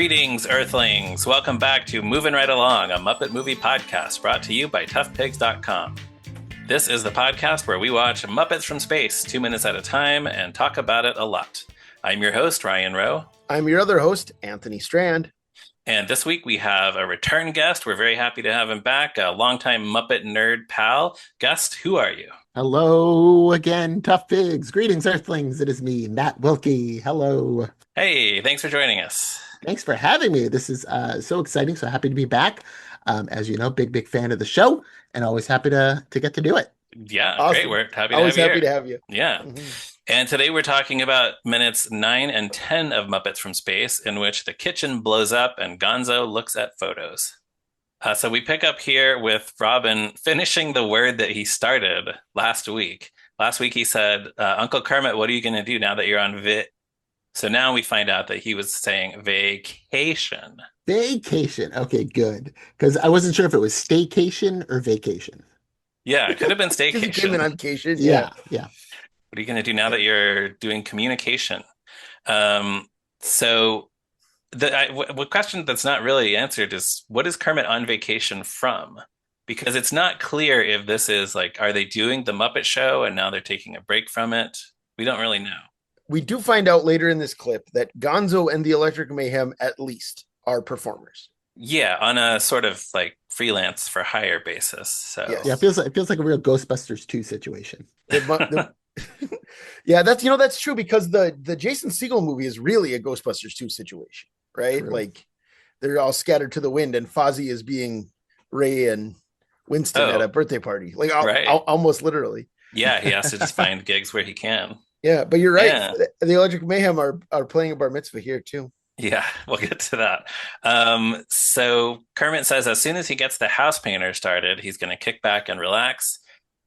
Greetings, Earthlings! Welcome back to Moving Right Along, a Muppet movie podcast brought to you by toughpigs.com. This is the podcast where we watch Muppets from Space 2 minutes at a time and talk about it a lot. I'm your host, Ryan Rowe. I'm your other host, Anthony Strand. And this week we have a return guest. We're very happy to have him back, a longtime Muppet nerd pal. Guest, who are you? Hello again, Tough Pigs. Greetings, Earthlings. It is me, Matt Wilkie. Hello. Hey, thanks for joining us. Thanks for having me. This is so exciting. So happy to be back. As you know, big fan of the show, and always happy to get to do it. Yeah, awesome. Great. We're happy to always have you happy here. to have you. Yeah. And today we're talking about minutes 9 and 10 of Muppets from Space, in which the kitchen blows up and Gonzo looks at photos. So we pick up here with Robin finishing the word that he started last week. Last week he said, Uncle Kermit, what are you going to do now that you're on So now we find out that he was saying vacation. Vacation. Okay, good. Because I wasn't sure if it was staycation or vacation. Yeah, it could have been staycation. You came in on vacation. Yeah. What are you going to do now that you're doing communication? So the question that's not really answered is, what is Kermit on vacation from? Because it's not clear if this is like, are they doing the Muppet Show and now they're taking a break from it? We don't really know. We do find out later in this clip that Gonzo and the Electric Mayhem at least are performers. Yeah, on a sort of like freelance for hire basis. So Yes. Yeah, it feels like a real Ghostbusters 2 situation. Yeah, that's true, because the Jason Segel movie is really a Ghostbusters 2 situation, right? True. Like they're all scattered to the wind and Fozzie is being Ray and Winston at a birthday party. Like right. Almost literally. Yeah, he has to just find gigs where he can. Yeah, but you're right. Yeah. The Electric Mayhem are playing a bar mitzvah here too. Yeah, we'll get to that. So Kermit says as soon as he gets the house painter started, he's going to kick back and relax.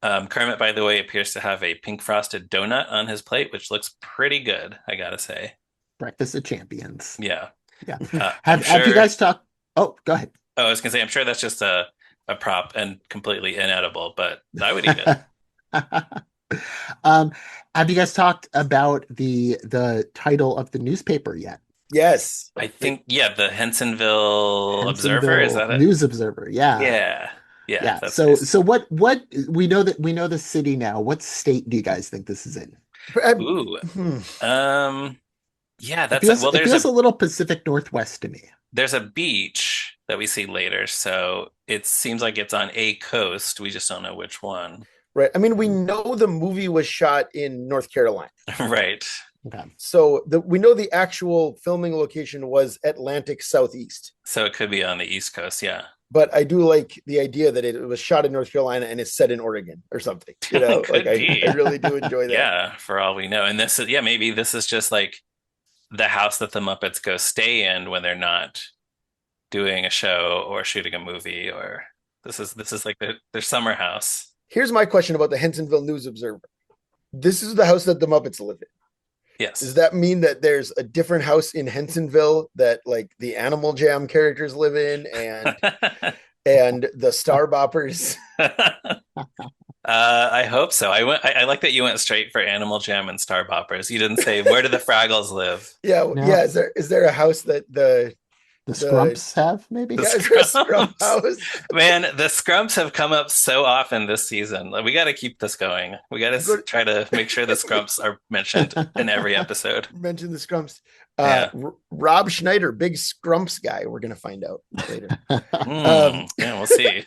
Kermit, by the way, appears to have a pink frosted donut on his plate, which looks pretty good, I gotta say. Breakfast of Champions. Yeah. Have you guys talked? Oh, go ahead. Oh, I was going to say, I'm sure that's just a prop and completely inedible, but I would eat it. Have you guys talked about the title of the newspaper yet? Yes. I think, the Hensonville Observer, is that it? News Observer, yeah. Yeah. So nice. so what we know the city now. What state do you guys think this is in? Ooh. Yeah, It feels a little Pacific Northwest to me. There's a beach that we see later, so it seems like it's on a coast. We just don't know which one. Right. I mean, we know the movie was shot in North Carolina. Right. Okay. So we know the actual filming location was Atlantic Southeast. So it could be on the East Coast, yeah. But I do like the idea that it was shot in North Carolina and it's set in Oregon or something. You know, Could be. I really do enjoy that. Yeah, for all we know. And this is, maybe this is just like the house that the Muppets go stay in when they're not doing a show or shooting a movie, or this is like their summer house. Here's my question about the Hensonville News Observer. This is the house that the Muppets live in. Yes. Does that mean that there's a different house in Hensonville that like the Animal Jam characters live in and the Star Boppers? I hope so. I like that you went straight for Animal Jam and Star Boppers. You didn't say, where do the Fraggles live? Yeah. No. Yeah. Is there a house that the Scrumps have, maybe? The Scrump house? Man, the Scrumps have come up so often this season. We got to keep this going. We got to try to make sure the Scrumps are mentioned in every episode. Mention the Scrumps. Yeah. Rob Schneider, big Scrumps guy. We're going to find out later. Yeah, we'll see.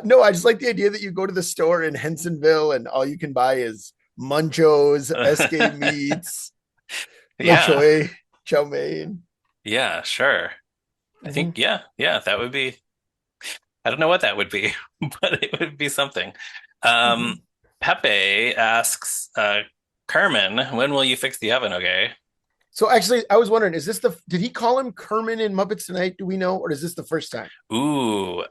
No, I just like the idea that you go to the store in Hensonville and all you can buy is Munchos, SK Meats, chow mein. Yeah, sure. I think, that would be, I don't know what that would be, but it would be something. Pepe asks, Kerman, when will you fix the oven, okay? So actually, I was wondering, did he call him Kerman in Muppets Tonight? Do we know? Or is this the first time? Ooh,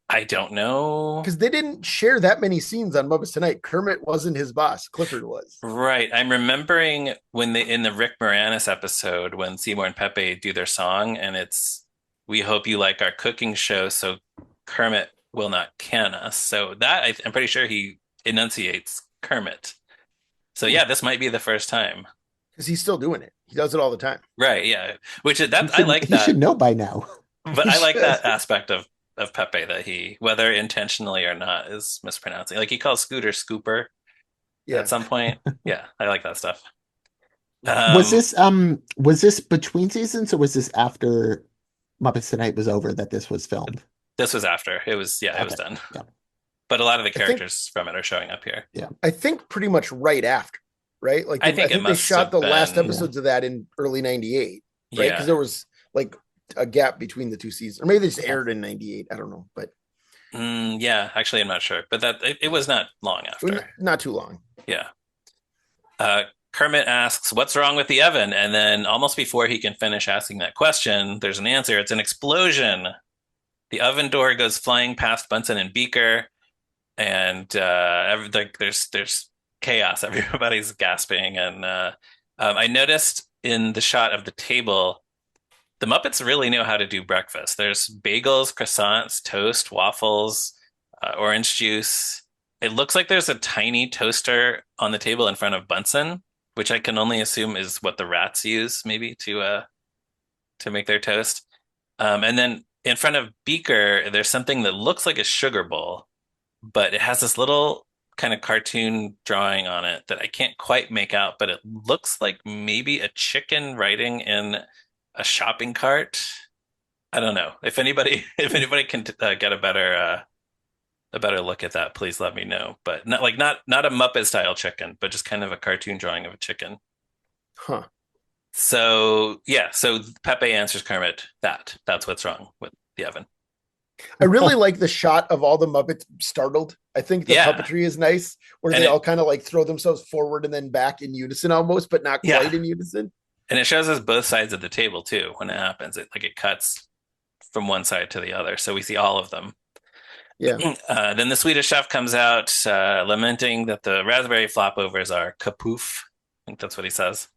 I don't know. Because they didn't share that many scenes on Muppets Tonight. Kermit wasn't his boss. Clifford was. Right. I'm remembering when in the Rick Moranis episode, when Seymour and Pepe do their song, and it's, we hope you like our cooking show, so Kermit will not can us. So that, I'm pretty sure he enunciates Kermit. So yeah, this might be the first time. because he's still doing it. He does it all the time. Right, yeah. Which He that I should like he should that, know by now. but He I like should. that aspect of Pepe that he, whether intentionally or not, is mispronouncing. Like he calls Scooter Scooper at Yeah. some point. Yeah, I like that stuff. Was Um, this between seasons or was this after Muppets Tonight was over that this was filmed? this was after. It was, yeah, it was Okay. done. Yeah. But a lot of the I think characters from it are showing up here. Yeah. I think pretty much right after, right? Like I I think it think they must shot have the last been, Yeah. episodes of that in early '98, right? Because yeah. there was like a gap between the two seasons, or maybe they just Okay. aired in '98. I don't know, but Yeah, actually, I'm not sure, but it was not long it was after. not too long. Yeah. Uh, Kermit asks, "What's wrong with the oven?" And then almost before he can finish asking that question, there's an answer. It's an explosion. The oven door goes flying past Bunsen and Beaker, and there's chaos. Everybody's gasping, and I noticed in the shot of the table, the Muppets really know how to do breakfast. There's bagels, croissants, toast, waffles, orange juice. It looks like there's a tiny toaster on the table in front of Bunsen, which I can only assume is what the rats use, maybe to make their toast. And then in front of Beaker, there's something that looks like a sugar bowl, but it has this little kind of cartoon drawing on it that I can't quite make out, but it looks like maybe a chicken riding in a shopping cart. I don't know. If anybody if anybody can get a better look at that, please let me know. But not a Muppet style chicken, but just kind of a cartoon drawing of a chicken. Huh. So yeah, so Pepe answers Kermit that that's what's wrong with the oven. I really like the shot of all the Muppets startled. I think the Yeah, puppetry is nice, where and they all kind of like throw themselves forward and then back in unison almost, but not yeah, quite in unison. and it shows us both sides of the table too when it happens. It cuts from one side to the other, so we see all of them. Yeah. Then the Swedish chef comes out, lamenting that the raspberry flopovers are kapoof. I think that's what he says.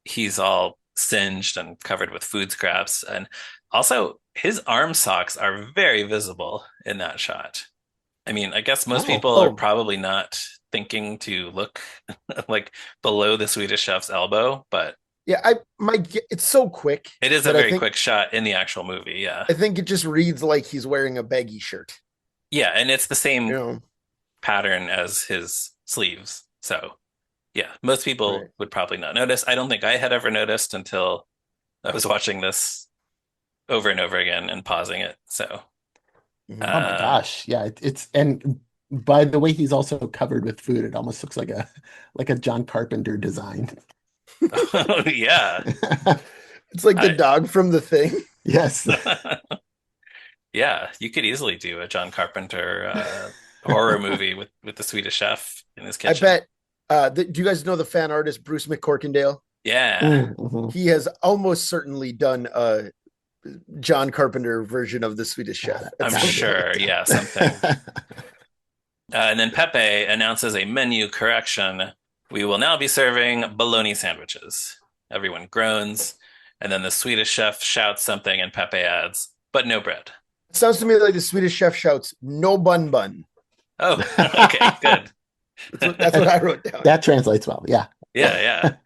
He's all singed and covered with food scraps, and also his arm socks are very visible in that shot. I mean, I guess most Oh, people are Oh, probably not thinking to look like below the Swedish chef's elbow, but yeah. It's so quick it is a that I very think quick shot in the actual movie. Yeah. I think it just reads like he's wearing a baggy shirt. Yeah. And it's the You same know, pattern as his sleeves. So, yeah, most people right? would probably not notice. I don't think I had ever noticed until I was watching this over and over again and pausing it. So, Mhm. oh my uh, gosh. Yeah, it's and by the way he's also covered with food, it almost looks like a John Carpenter design. yeah, It's like the I, dog from the thing. Yes. yeah, you could easily do a John Carpenter horror movie with the Swedish chef in his I kitchen. bet. Do you guys know the fan artist Bruce McCorkindale? Yeah, Mhm. He has almost certainly done a John Carpenter version of the Swedish Chef at I'm some sure. point. Yeah, something. And then Pepe announces a menu correction. We will now be serving bologna sandwiches. Everyone groans. And then the Swedish chef shouts something, and Pepe adds, but no bread. It sounds to me like the Swedish Chef shouts, "No bun bun." Oh, okay, good. That's what I wrote down. That translates well. Yeah. Yeah, yeah.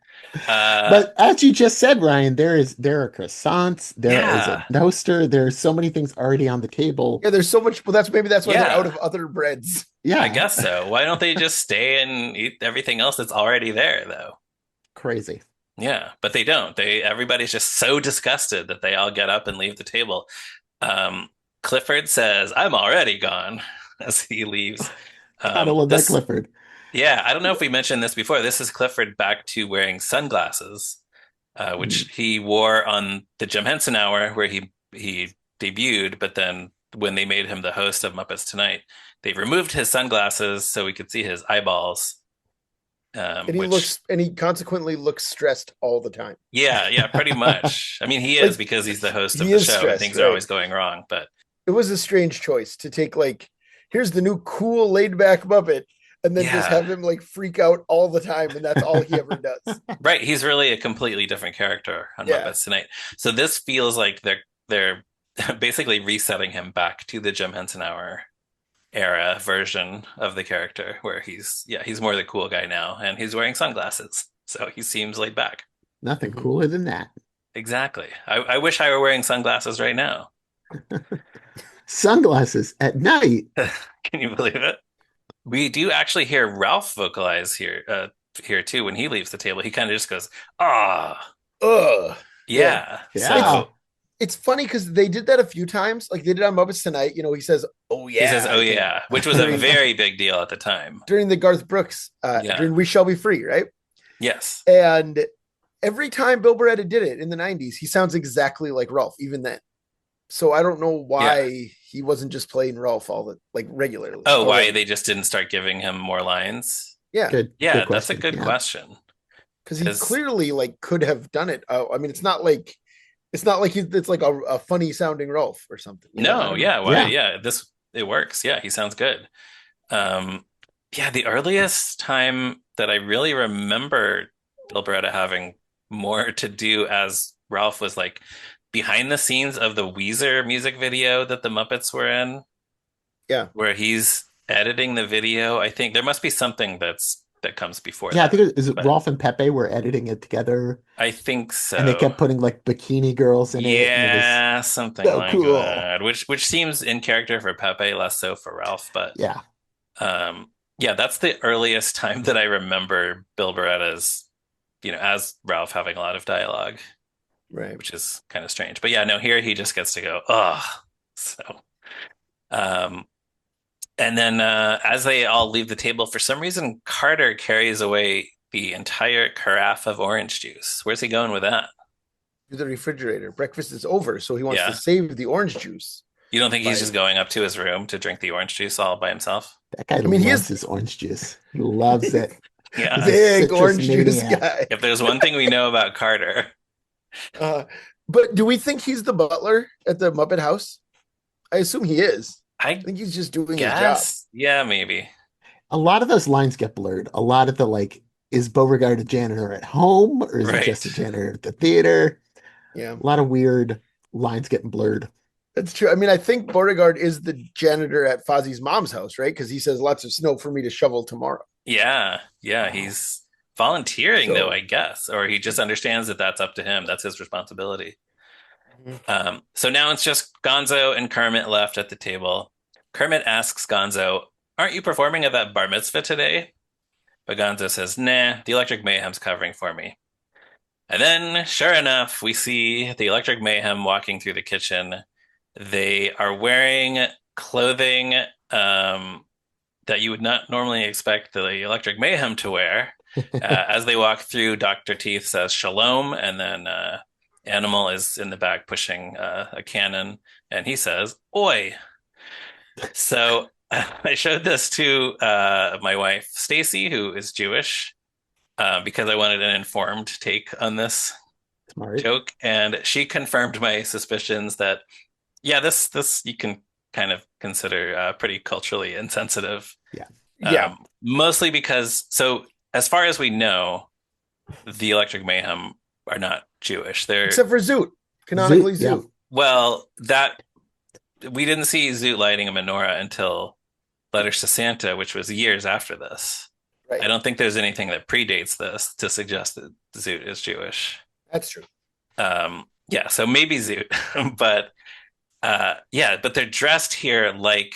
But as you just said, Ryan, there are croissants, there is a Yeah, toaster, there's so many things already on the table. Yeah, there's so much. Well, that's why they're out yeah. of other breads. I Yeah, guess so. Why don't they just stay and eat everything else that's already there, though? crazy. Yeah, but they don't. Everybody's just so disgusted that they all get up and leave the table. Um, Clifford says, "I'm already gone," as he leaves. Gotta love that This, Clifford. yeah, I don't know if we mentioned this before. This is Clifford back to wearing sunglasses, which Mm. he wore on the Jim Henson Hour where he debuted, but then when they made him the host of Muppets Tonight, they removed his sunglasses so we could see his eyeballs. Which, And he consequently looks stressed all the time. yeah, yeah, pretty much. I mean, he is Like because he's the host of he the is show and stressed, things are right? always going wrong. But It was a strange choice to take like, here's the new cool laid back Muppet, and then just yeah, have him like freak out all the time, and that's all he ever does. right. He's really a completely different character on Yeah. Muppets Tonight. So this feels like they're basically resetting him back to the Jim Henson Hour era version of the character where he's more the cool guy now and he's wearing sunglasses. So he seems laid back. Nothing Mhm. cooler than that. Exactly. I wish I were wearing sunglasses right now. Sunglasses at night. Can you believe it? We do actually hear Ralph vocalize here too when he leaves the table. He kind of just goes, "Ah, Ugh. Yeah. yeah." It's Yeah. So it's funny because they did that a few times. Like they did on Muppets Tonight. He says, "Oh he says, yeah," "Oh I think yeah," which was a during very big deal at the time. during the Garth Brooks Yeah. during "We Shall Be Free," right? Yes. And every time Bill Beretta did it in the '90s, he sounds exactly like Ralph, even then. So I don't know Yeah. why he wasn't just playing Ralph all the like regularly Oh, why already. they just didn't start giving him more lines? Yeah, Good Yeah, that's a question. good Yeah. question. because he Because clearly like could have done it. I mean, it's not like it's like a funny sounding Ralph or something. I no, don't know. yeah, why? Yeah. Yeah, this it works. Yeah, he sounds good. Um, yeah, the earliest time that I really remember Bill Beretta having more to do as Ralph was like behind the scenes of the Weezer music video that the Muppets were in, Yeah, where he's editing the video. I think there must be something that comes before Yeah, I that, think is it but Rolf and Pepe were editing it together I think and they so. kept putting like bikini girls in it and it was Yeah, something so like cool. that. Which seems in character for Pepe, less so for Ralph, but Yeah. um yeah, that's the earliest time that I remember Bill Beretta's, as Ralph having a lot of dialogue, right. which is kind of strange. But yeah, no, here he just gets to go, ugh. So um and then as they all leave the table, for some reason Carter carries away the entire carafe of orange juice. Where's he going with that? To the refrigerator. Breakfast is over, so he wants to Yeah. save the orange juice. You don't think he's By, just going up to his room to drink the orange juice all by himself? That guy I mean, he loves is his orange juice. He loves it. He's Yeah. a big citrus orange juice maniac. guy. If there's one thing we know about Carter, Uh, but do we think he's the butler at the Muppet House? I assume he is. I I think he's just doing his job. guess, yeah, maybe. A lot of those lines get blurred. A lot of the like, is Beauregard a janitor at home or is he Right. just a janitor at the theater? Yeah, A lot of weird lines getting blurred. that's true. I mean, I think Beauregard is the janitor at Fozzie's mom's house, right? Because he says lots of snow for me to shovel tomorrow. Yeah. Yeah. Wow. He's volunteering, though, So I guess, or he just understands that that's up to him. That's his responsibility. mhm. So now it's just Gonzo and Kermit left at the table. Kermit asks Gonzo, "Aren't you performing at that bar mitzvah today?" But Gonzo says, "Nah, the Electric Mayhem's covering for me." And then, sure enough, we see the Electric Mayhem walking through the kitchen. They are wearing clothing that you would not normally expect the Electric Mayhem to wear. As they walk through, Dr. Teeth says shalom, and then Animal is in the back pushing a cannon, and he says, oi. So I showed this to my wife, Stacy, who is Jewish, because I wanted an informed take on this Smart. joke, and she confirmed my suspicions that yeah, this you can kind of consider pretty culturally insensitive. Yeah. Yeah, Mostly because so as far as we know, the Electric Mayhem are not Jewish. They're except for Zoot, Zoot. canonically Yeah. Zoot. well, that we didn't see Zoot lighting a menorah until Letters to Santa, which was years after this. I Right, don't think there's anything that predates this to suggest that Zoot is Jewish. that's true. Yeah, so maybe Zoot, but yeah, but they're dressed here like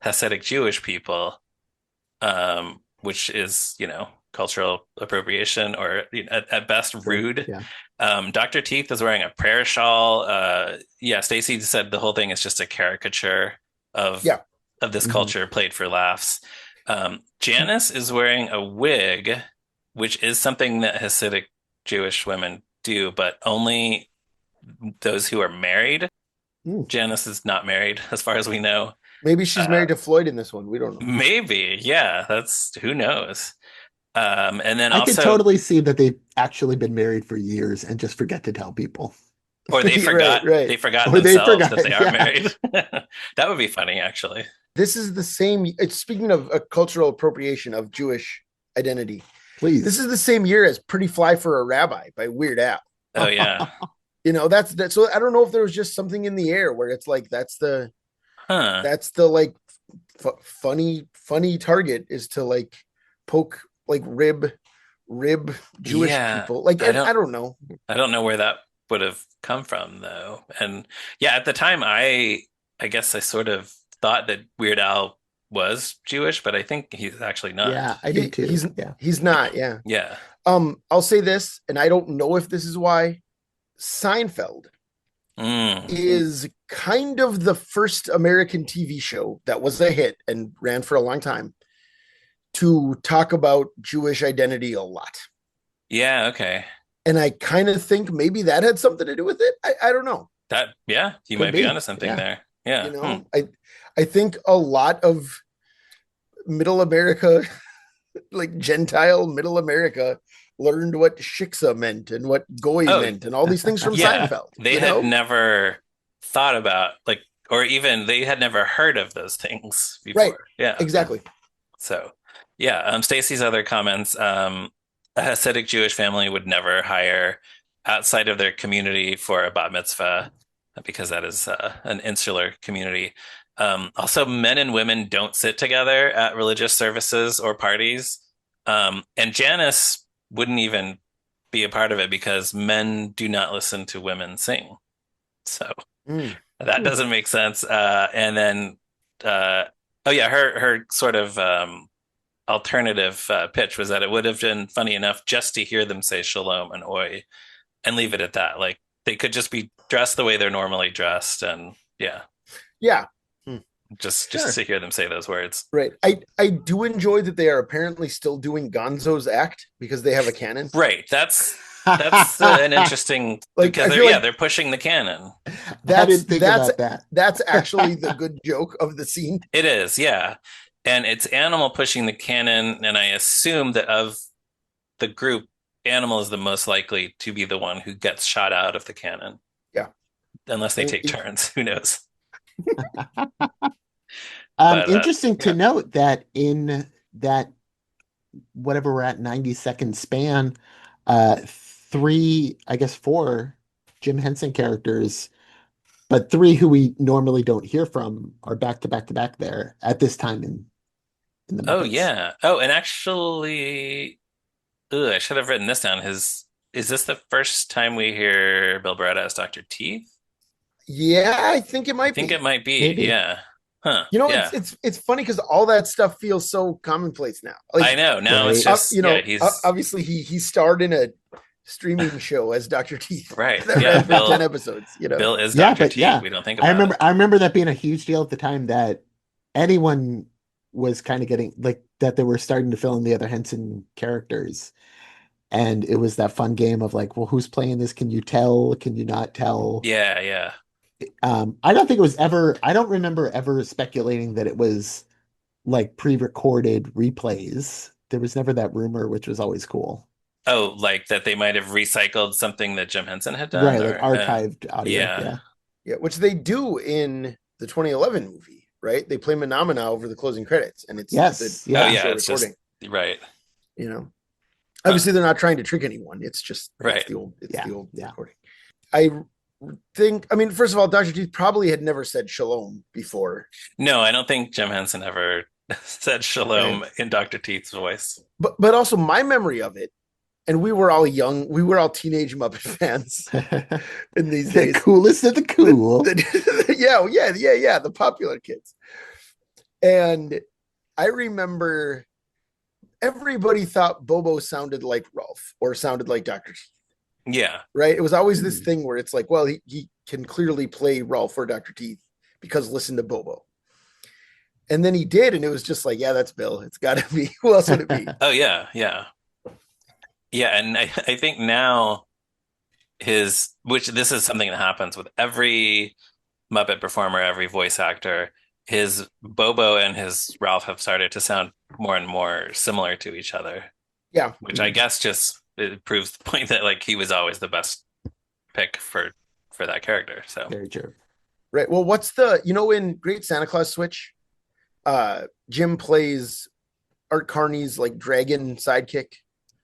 Hasidic Jewish people, which is, cultural appropriation or at best True. rude. Yeah. Dr. Teeth is wearing a prayer shawl. Yeah, Stacy said the whole thing is just a caricature of Yeah, of this Hmm. culture played for laughs. Janice is wearing a wig, which is something that Hasidic Jewish women do, but only those who are married. Mm. Janice is not married, as far as we know. maybe she's Uh, married to Floyd in this one. We don't know. maybe, yeah, that's who knows. And then I could also, totally see that they've actually been married for years and just forget to tell people. or they Right, forgot right. they forgot Or they themselves that forgot. they are Yeah. married. That would be funny, actually. This is the same. It's speaking of a cultural appropriation of Jewish identity. This Please. is the same year as "Pretty Fly for a Rabbi" by Weird Al. Oh yeah, That's that. So I don't know if there was just something in the air where it's like huh? that's the like funny target is to like poke like rib rib Jewish Yeah, people. Like, I and don't I don't know. I don't know where that would have come from though. And yeah, at the time I guess I sort of thought that Weird Al was Jewish, but I think he's actually not. Yeah, I did He too. Yeah. he's not. Yeah. Yeah. I'll say this, and I don't know if this is why Seinfeld Mm. is kind of the first American TV show that was a hit and ran for a long time to talk about Jewish identity a lot. Yeah, okay. And I kind of think maybe that had something to do with it. I don't know. That yeah, you Could might be be. onto something Yeah. there. Yeah. You know, I think a lot of middle America, like Gentile middle America, learned what shiksa meant and what goy Oh, meant and all these things from yeah. Seinfeld, They you had know? never thought about like or even they had never heard of those things Right. before. Yeah. Exactly. So, yeah, Stacy's other comments, a Hasidic Jewish family would never hire outside of their community for a bat mitzvah because that is an insular community. Also, men and women don't sit together at religious services or parties. And Janice wouldn't even be a part of it because men do not listen to women sing. So Mm. that doesn't make sense. And then, oh yeah, her sort of alternative pitch was that it would have been funny enough just to hear them say shalom and oi and leave it at that. Like they could just be dressed the way they're normally dressed, and yeah, Yeah. Hmm. just Sure. to hear them say those words. Right. I do enjoy that they are apparently still doing Gonzo's act because they have a cannon. Right. That's an interesting Like because I feel like they're pushing the canon. I that's didn't think that's about that. that's actually the good joke of the scene. It is, yeah. And it's Animal pushing the cannon, and I assume that of the group, Animal is the most likely to be the one who gets shot out of the cannon, Yeah. unless they take turns. Who knows? But Interesting to yeah. note that in that whatever we're at 90-second span, three, I guess four Jim Henson characters, but three who we normally don't hear from are back to back to back there at this time in the Oh Muppets. yeah. Oh, and actually, I should have written this down. His Is this the first time we hear Bill Beretta as Dr. Teeth? Yeah, I think it I might think it be. might be. Maybe. Yeah. Huh. You know, Yeah. it's funny because all that stuff feels so commonplace now. I Like, know. Now it's Right. just you yeah, know, he's obviously he starred in a streaming show as Dr. Teeth right. that Yeah, ran for 10 episodes, you know. Bill is Yeah, Dr. but Teeth. yeah, We don't think I about remember it. I remember that being a huge deal at the time that anyone was kind of getting like that they were starting to fill in the other Henson characters. And it was that fun game of like, well, who's playing this? Can you tell? Can you not tell? Yeah, yeah. I don't think it was ever, I don't remember ever speculating that it was like pre-recorded replays. There was never that rumor, which was always cool. Oh, like that they might have recycled something that Jim Henson had done, Right, like or archived audio. yeah. Yeah. Yeah, which they do in the 2011 movie, right? They play Menomina over the closing credits, and it's Yes. the Yeah. Oh yeah, actual it's recording. just right. You know, Huh. obviously they're not trying to trick anyone. It's just Right. it's the old Yeah, the old yeah. recording. I think, I mean, first of all, Dr. Teeth probably had never said shalom before, No, I don't think Jim Henson ever said shalom in Dr. Teeth's voice. but also my memory of it, and we were all young, we were all teenage Muppet fans in these The days. coolest of the cool. Yeah, the popular kids. And I remember everybody thought Bobo sounded like Rolf or sounded like Dr. Teeth, Yeah. right? It was always this thing where it's like, well, he can clearly play Rolf or Dr. Teeth because listen to Bobo. And then he did, and it was just like, yeah, that's Bill. It's got to be. Who else would it be? Oh yeah, yeah. Yeah, and I think now which this is something that happens with every Muppet performer, every voice actor, his Bobo and his Ralph have started to sound more and more similar to each other, Yeah. which I guess just it proves the point that like he was always the best pick for that character. So Very true. Right. Well, in Great Santa Claus Switch, Jim plays Art Carney's like dragon sidekick.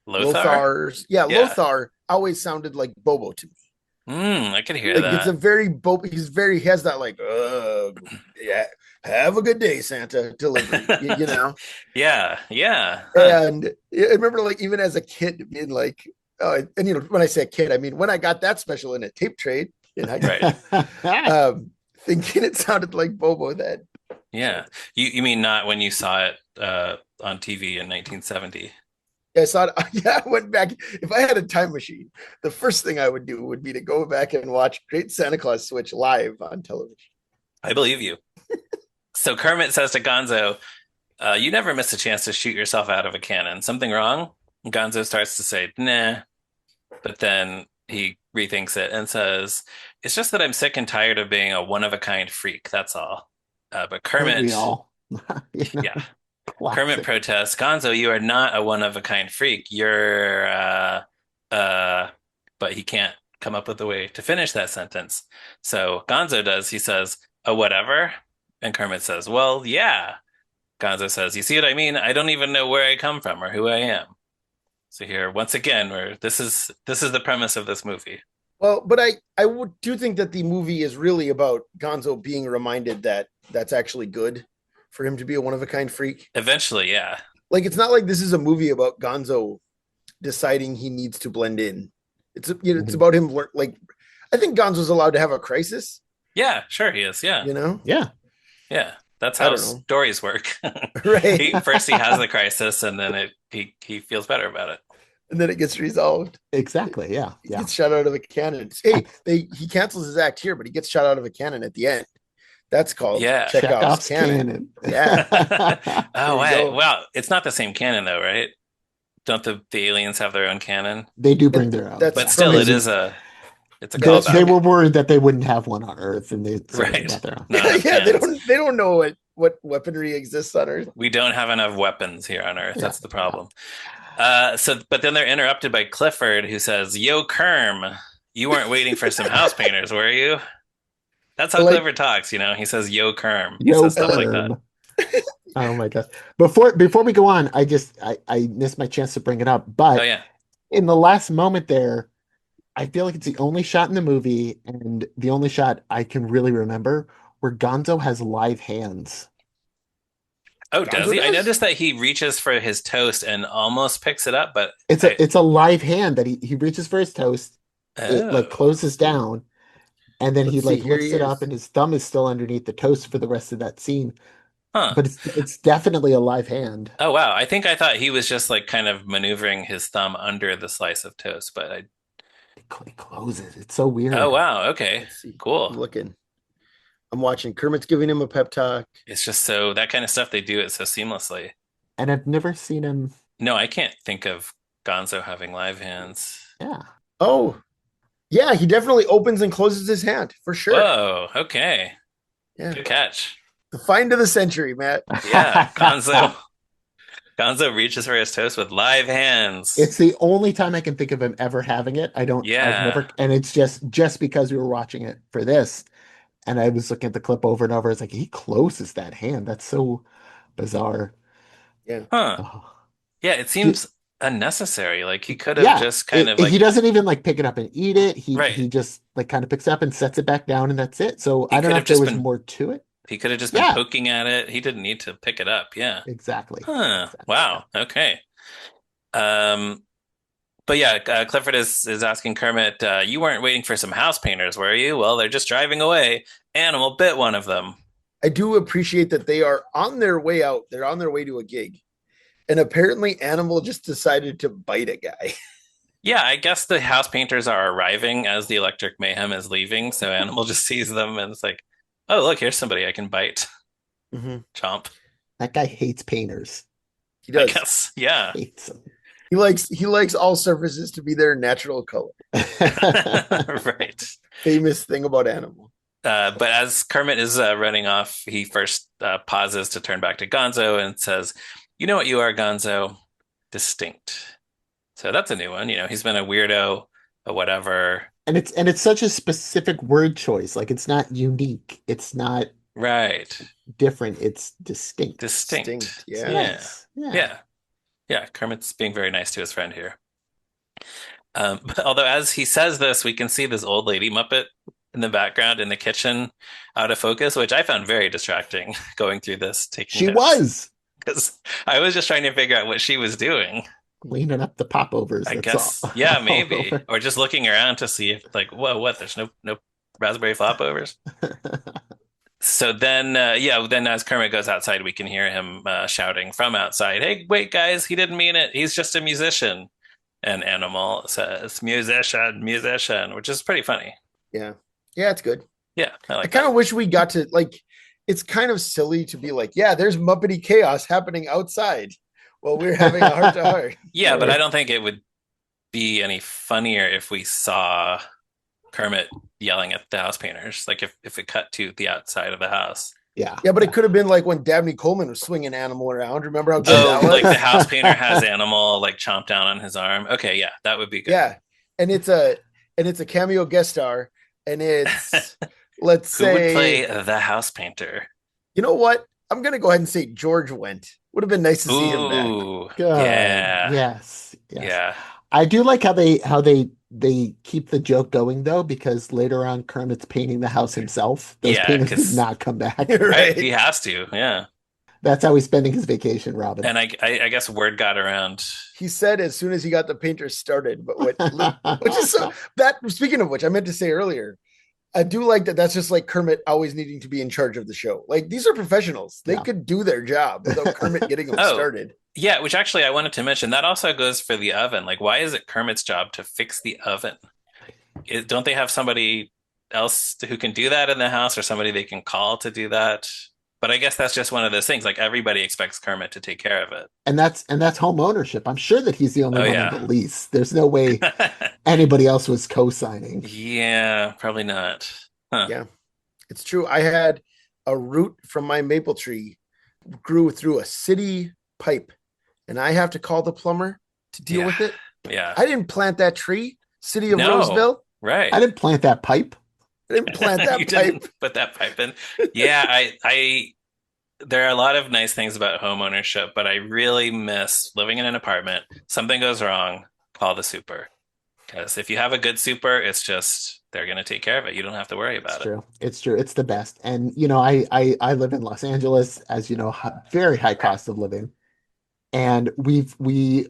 Lothar? Lothar always sounded like Bobo to me. I could hear Like it's a that. very he has that like yeah, have a good day, Santa delivery, you know. Yeah, yeah, huh, And I remember like even as a kid being like, oh, and when I say a kid, I mean when I got that special in a tape trade in high right. school, thinking it sounded like Bobo then. Yeah. So You mean not when you saw it on TV in 1970? I saw it. Yeah, I went back. If I had a time machine, the first thing I would do would be to go back and watch Great Santa Claus Switch live on television. I believe you. So Kermit says to Gonzo, you never miss a chance to shoot yourself out of a cannon. Something wrong? Gonzo starts to say, nah, but then he rethinks it and says, it's just that I'm sick and tired of being a one-of-a-kind freak, that's all. But Aren't we Kermit, all? yeah, Kermit Classic. protests, Gonzo, you are not a one-of-a-kind freak. Uh, but he can't come up with a way to finish that sentence. So Gonzo does. He says, a whatever? And Kermit says, well, yeah. Gonzo says, you see what I mean? I don't even know where I come from or who I am. So here, once again, where this is the premise of this movie. Well, but I would do think that the movie is really about Gonzo being reminded that that's actually good for him to be a one of a kind freak. Eventually, yeah. Like it's not like this is a movie about Gonzo deciding he needs to blend in. It's Mhm. about him like I think Gonzo's allowed to have a crisis. Yeah, sure he is. Yeah. You know, Yeah. Yeah. That's I how don't know, stories work. right? He has the crisis and then he feels better about it. And then it gets resolved. Exactly. Yeah. He Yeah. gets shot out of a cannon. Hey, he cancels his act here, but he gets shot out of a cannon at the end. That's called Yeah. Chekhov's Chekhov's cannon. cannon. Yeah, Oh, there you wait. go. Well, it's not the same canon though, right? Don't the aliens have their own canon? They do It, bring their own. that's But Yeah. from still, his. it's a Yeah, that's They callback, from were worried that they wouldn't have one on Earth, and so they right? brought their own. Not enough yeah. cannons. They don't know what weaponry exists on Earth. We don't have enough weapons here on Earth. Yeah. That's the Yeah. problem. But then they're interrupted by Clifford, who says, "Yo, Kerm, you weren't waiting for some house painters, were you?" That's I how like Clifford talks. He says, "Yo, Kerm." He Yo, says I stuff like like that. Kerm. Oh my God. Before we go on, I missed my chance to bring it up, Oh but yeah. in the last moment there, I feel like it's the only shot in the movie and the only shot I can really remember where Gonzo has live hands. Oh, does Gonzo he? I does. noticed that he reaches for his toast and almost picks it up, but It's I. a live hand that he reaches for his toast. It like Oh, closes down, and then he Let's see. like Here he lifts it up, is. and his thumb is still underneath the toast for the rest of that scene. huh. But it's definitely a live hand. Oh wow. I thought he was just like kind of maneuvering his thumb under the slice of toast, but I. It closes. It's so Oh weird. wow. Okay. Let's see. Cool. I'm looking. I'm watching. Kermit's giving him a pep talk. It's just so that kind of stuff they do it so seamlessly. And I've never seen him. No, I can't think of Gonzo having live hands. Yeah. Oh, yeah. He definitely opens and closes his hand for sure. Whoa, okay. Yeah. Good catch. The find of the century, Matt. Yeah, Gonzo. Gonzo reaches for his toast with live hands. It's the only time I can think of him ever having it. I've Yeah. never, and it's just because we were watching it for this, and I was looking at the clip over and over. It's like he closes that hand. That's so bizarre. Yeah. Huh. Oh. Yeah, it Do- seems unnecessary. Like he could have yeah, just kind of he like, doesn't even like pick it up and eat it. right. He just like kind of picks it up and sets it back down, and that's it. So He I don't could know have if there just was been more to it. he could have just been Yeah, poking at it. He didn't need to pick it up. Yeah. exactly. Huh. Exactly. Yeah. Wow. Okay. Um, but yeah, Clifford is asking Kermit, you weren't waiting for some house painters, were you? Well, they're just driving away. Animal bit one of them. I do appreciate that they are on their way out. They're on their way to a gig. And apparently, Animal just decided to bite a guy. Yeah, I guess the house painters are arriving as the Electric Mayhem is leaving, so Animal just sees them and it's like, oh, look, here's somebody I can bite. Mm-hmm. Chomp. That guy hates painters. He I does. guess. Yeah. Hates them. He likes all surfaces to be their natural color. Right. Famous thing about Animal. But as Kermit is running off, he first pauses to turn back to Gonzo and says, you know what you are, Gonzo? Distinct. So that's a new one. He's been a weirdo, a whatever. And it's such a specific word choice. Like it's not unique. It's not Right. different. It's distinct. Distinct. Distinct. It's Yeah. Yeah. nice. Yeah. Yeah. Yeah. Kermit's being very nice to his friend here. Although as he says this, we can see this old lady Muppet in the background in the kitchen out of focus, which I found very distracting going through this, taking She notes, was because I was just trying to figure out what she was doing. cleaning up the popovers. I That's all, guess, yeah, all maybe, over. or just looking around to see if, like, whoa, what? There's no raspberry flopovers. So then, yeah, then as Kermit goes outside, we can hear him shouting from outside, "Hey, wait, guys, he didn't mean it. He's just a musician." And Animal says, "Musician, musician," which is pretty funny. Yeah. Yeah, it's good. Yeah, I I like kind that. of wish we got to like it's kind of silly to be like, yeah, there's Muppety chaos happening outside while we're having a heart to heart. Yeah, but I Right. don't think it would be any funnier if we saw Kermit yelling at the house painters, like if it cut to the outside of the house. Yeah, Yeah, but it yeah. could have been like when Dabney Coleman was swinging Animal around. Remember how good that Oh, like the was? house painter has Animal like chomped down on his arm. Okay, yeah, that would be good. Yeah. And it's a cameo guest star and it's let's Who would say, play the house painter? you know what? I'm gonna go ahead and say George Wendt. Would have been nice to see him back. Ooh, Good. yeah, Yes, yes. yeah, I do like how they keep the joke going though, because later on Kermit's painting the house himself. Those yeah, paintings did because not come back. right, he Right. has to, yeah. That's how he's spending his vacation, Robin. And I guess word got around. He said as soon as he got the painters started, but which is so that speaking of which, I meant to say earlier, I do like that that's just like Kermit always needing to be in charge of the show. Like these are professionals. They Yeah. could do their job without Kermit getting them Oh, started. yeah, which actually I wanted to mention that also goes for the oven. Like, why is it Kermit's job to fix the oven? Don't they have somebody else who can do that in the house or somebody they can call to do that? But I guess that's just one of those things. Like everybody expects Kermit to take care of it. And that's home ownership. I'm sure that he's the only Oh one on the yeah. lease. There's no way anybody else was co-signing. Yeah, probably not. Huh. Yeah, it's true. I had a root from my maple tree grew through a city pipe, and I have to call the plumber to deal Yeah. with it. Yeah. I didn't plant that tree, City of No. Roseville. I Right. didn't plant that pipe. I didn't plant You that pipe. didn't put that pipe in. Yeah, I there are a lot of nice things about home ownership, but I really miss living in an apartment. Something goes wrong, call the super. Because if you have a good super, it's just they're going to take care of it. You don't have to worry It's about it. true. It's true. It's the best. And I live in Los Angeles, as you know, very high cost of living. And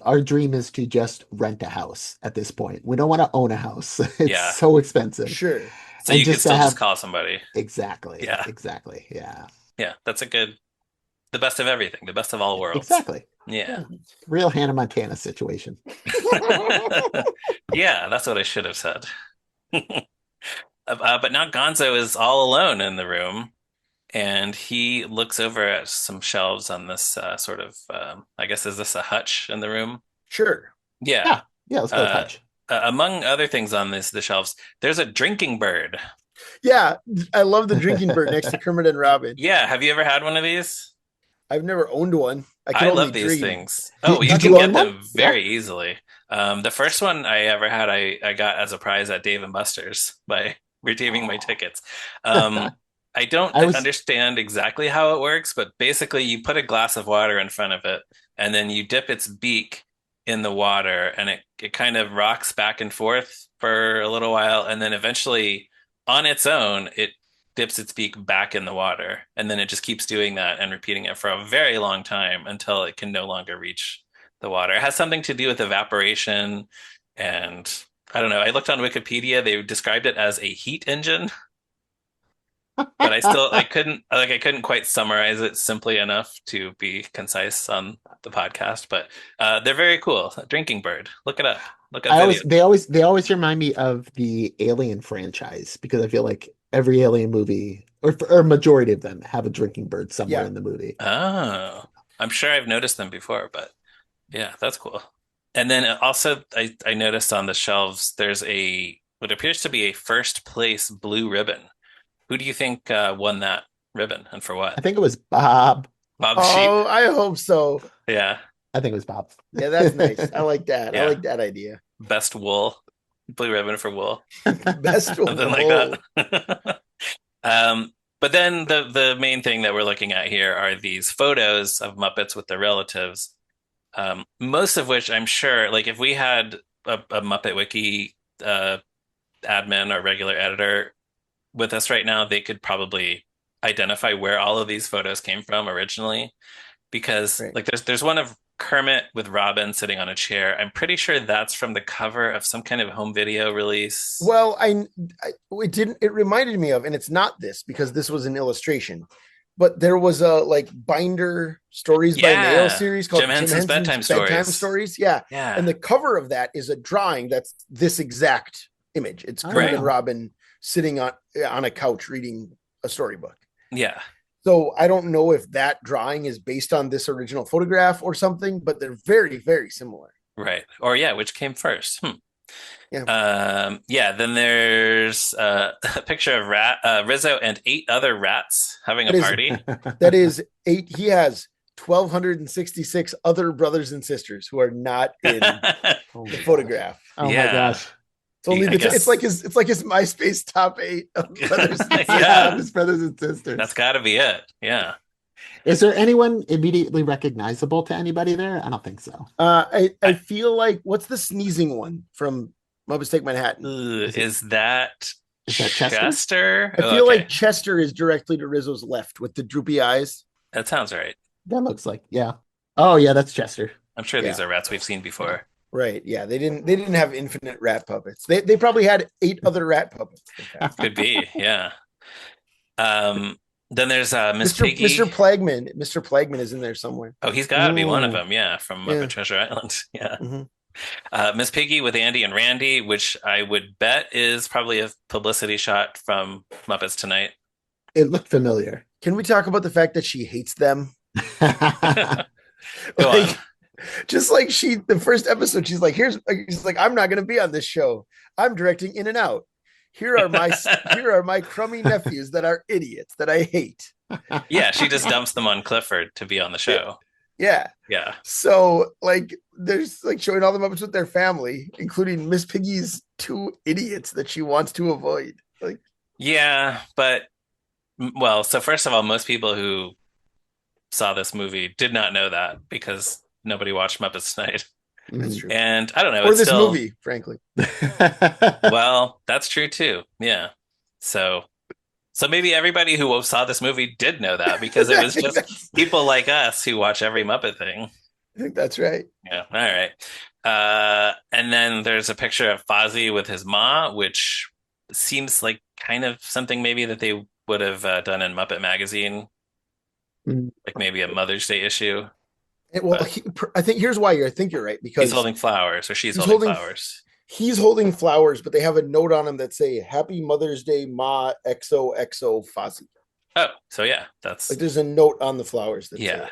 our dream is to just rent a house at this point. We don't want to own a house. It's Yeah. so expensive. Sure. So And you could just to still just have call somebody. exactly, Yeah. exactly. Yeah. Yeah. That's a good, the best of everything, the best of all worlds. Exactly. Yeah. Yeah. Real Hannah Montana situation. Yeah, that's what I should have said. But now Gonzo is all alone in the room, and he looks over at some shelves on this sort of, I guess, is this a hutch in the room? Sure. Yeah. Yeah. Yeah, let's go with Uh, Hutch. Among other things on the shelves, there's a drinking bird. Yeah, I love the drinking bird next to Kermit and Robin. Yeah, have you ever had one of these? I've never owned one. I can I only love these dream. things. Oh, you Did can you own get one? them Yeah. very easily. The first one I ever had, I got as a prize at Dave and Buster's by redeeming my Oh. tickets. Um, I don't I was understand exactly how it works, but basically you put a glass of water in front of it, and then you dip its beak in the water, and it kind of rocks back and forth for a little while, and then eventually on its own, it dips its beak back in the water, and then it just keeps doing that and repeating it for a very long time until it can no longer reach the water. It has something to do with evaporation, and I don't know. I looked on Wikipedia; they described it as a heat engine, but I couldn't quite summarize it simply enough to be concise on the podcast. But they're very cool. Drinking Bird. Look it up. Look up I always videos. they always remind me of the Alien franchise because I feel like every Alien movie or majority of them have a drinking bird somewhere Yeah. in the movie. Oh, I'm sure I've noticed them before, but yeah, that's cool. And then also, I noticed on the shelves there's a what appears to be a first place blue ribbon. Who do you think won that ribbon and for I what? think it was Bob. Bob Sheep. Oh, I hope so. Yeah, I think it was Bob. Yeah, that's nice. I like that. I yeah. like that idea. Best wool, blue ribbon for wool, Best of something like all. that. But then the main thing that we're looking at here are these photos of Muppets with their relatives. Most of which I'm sure, like if we had a Muppet Wiki admin or regular editor with us right now, they could probably identify where all of these photos came from originally. Because Right. like there's one of Kermit with Robin sitting on a chair. I'm pretty sure that's from the cover of some kind of home video release. Well, it didn't. It reminded me of, and it's not this because this was an illustration, but there was a like binder stories by mail Yeah, series Jim called Jim Henson's Henson's bedtime Bedtime stories. Stories. Yeah, Yeah, and the cover of that is a drawing that's this exact image. It's Kermit and right. Oh, Robin sitting on a couch reading a storybook. Yeah, So I don't know if that drawing is based on this original photograph or something, but they're very, very similar. right. Or yeah, which came first? Yeah. Yeah, then there's a picture of Rizzo and 8 other rats having a That is party. that is eight. He has 1,266 other brothers and sisters who are not in oh the my gosh. photograph. Oh my Yeah, gosh. It's only I it's guess. like his MySpace top 8 of brothers and sisters. Yeah, Yeah, his brothers and that's sisters. got to be it. Yeah. Is there anyone immediately recognizable to anybody there? I don't think so. I I, feel like what's the sneezing one from Muppets Take Manhattan? Is it is that is that Chester? Chester? I Oh, feel okay. like Chester is directly to Rizzo's left with the droopy eyes. That sounds right. That looks like, yeah. Oh yeah, that's Chester. I'm sure these Yeah. are rats we've seen Yeah. before. Right. Yeah. They didn't have infinite rat puppets. They probably had 8 other rat puppets. Could be, yeah. Um, then there's Miss Mr. Piggy. Plagman. Mr. Plagman is in there somewhere. Oh, he's got to be one of Ooh. them, yeah, from Muppet Yeah. Treasure Island. Yeah. Hmm. Miss Piggy with Andy and Randy, which I would bet is probably a publicity shot from Muppets Tonight. It looked familiar. Can we talk about the fact that she hates them? Go on. Like, just like the first episode, she's like, I'm not going to be on this show. I'm directing In and Out. Here are my crummy nephews that are idiots that I hate. Yeah, she just dumps them on Clifford to be on the show. Yeah. Yeah. So like, there's like showing all the Muppets with their family, including Miss Piggy's 2 idiots that she wants to avoid. Like, Yeah, but well, so first of all, most people who saw this movie did not know that because nobody watched Muppets Tonight. that's Mm. true. And I don't know, Or it's this still, movie, frankly. well, that's true too. Yeah. So maybe everybody who saw this movie did know that because it I was think just people like us who watch every Muppet thing. that's right. Yeah. All right. And then there's a picture of Fozzie with his ma, which seems like kind of something maybe that they would have done in Muppet Magazine, Mm. like maybe a Mother's Day issue. Well, But I think here's why I think you're right, he's because holding flowers, or she's he's holding holding flowers. he's holding flowers, but they have a note on them that say "Happy Mother's Day, Ma XOXO Fozzie." Oh, so yeah, Like that's there's a note on the flowers that say yeah, it.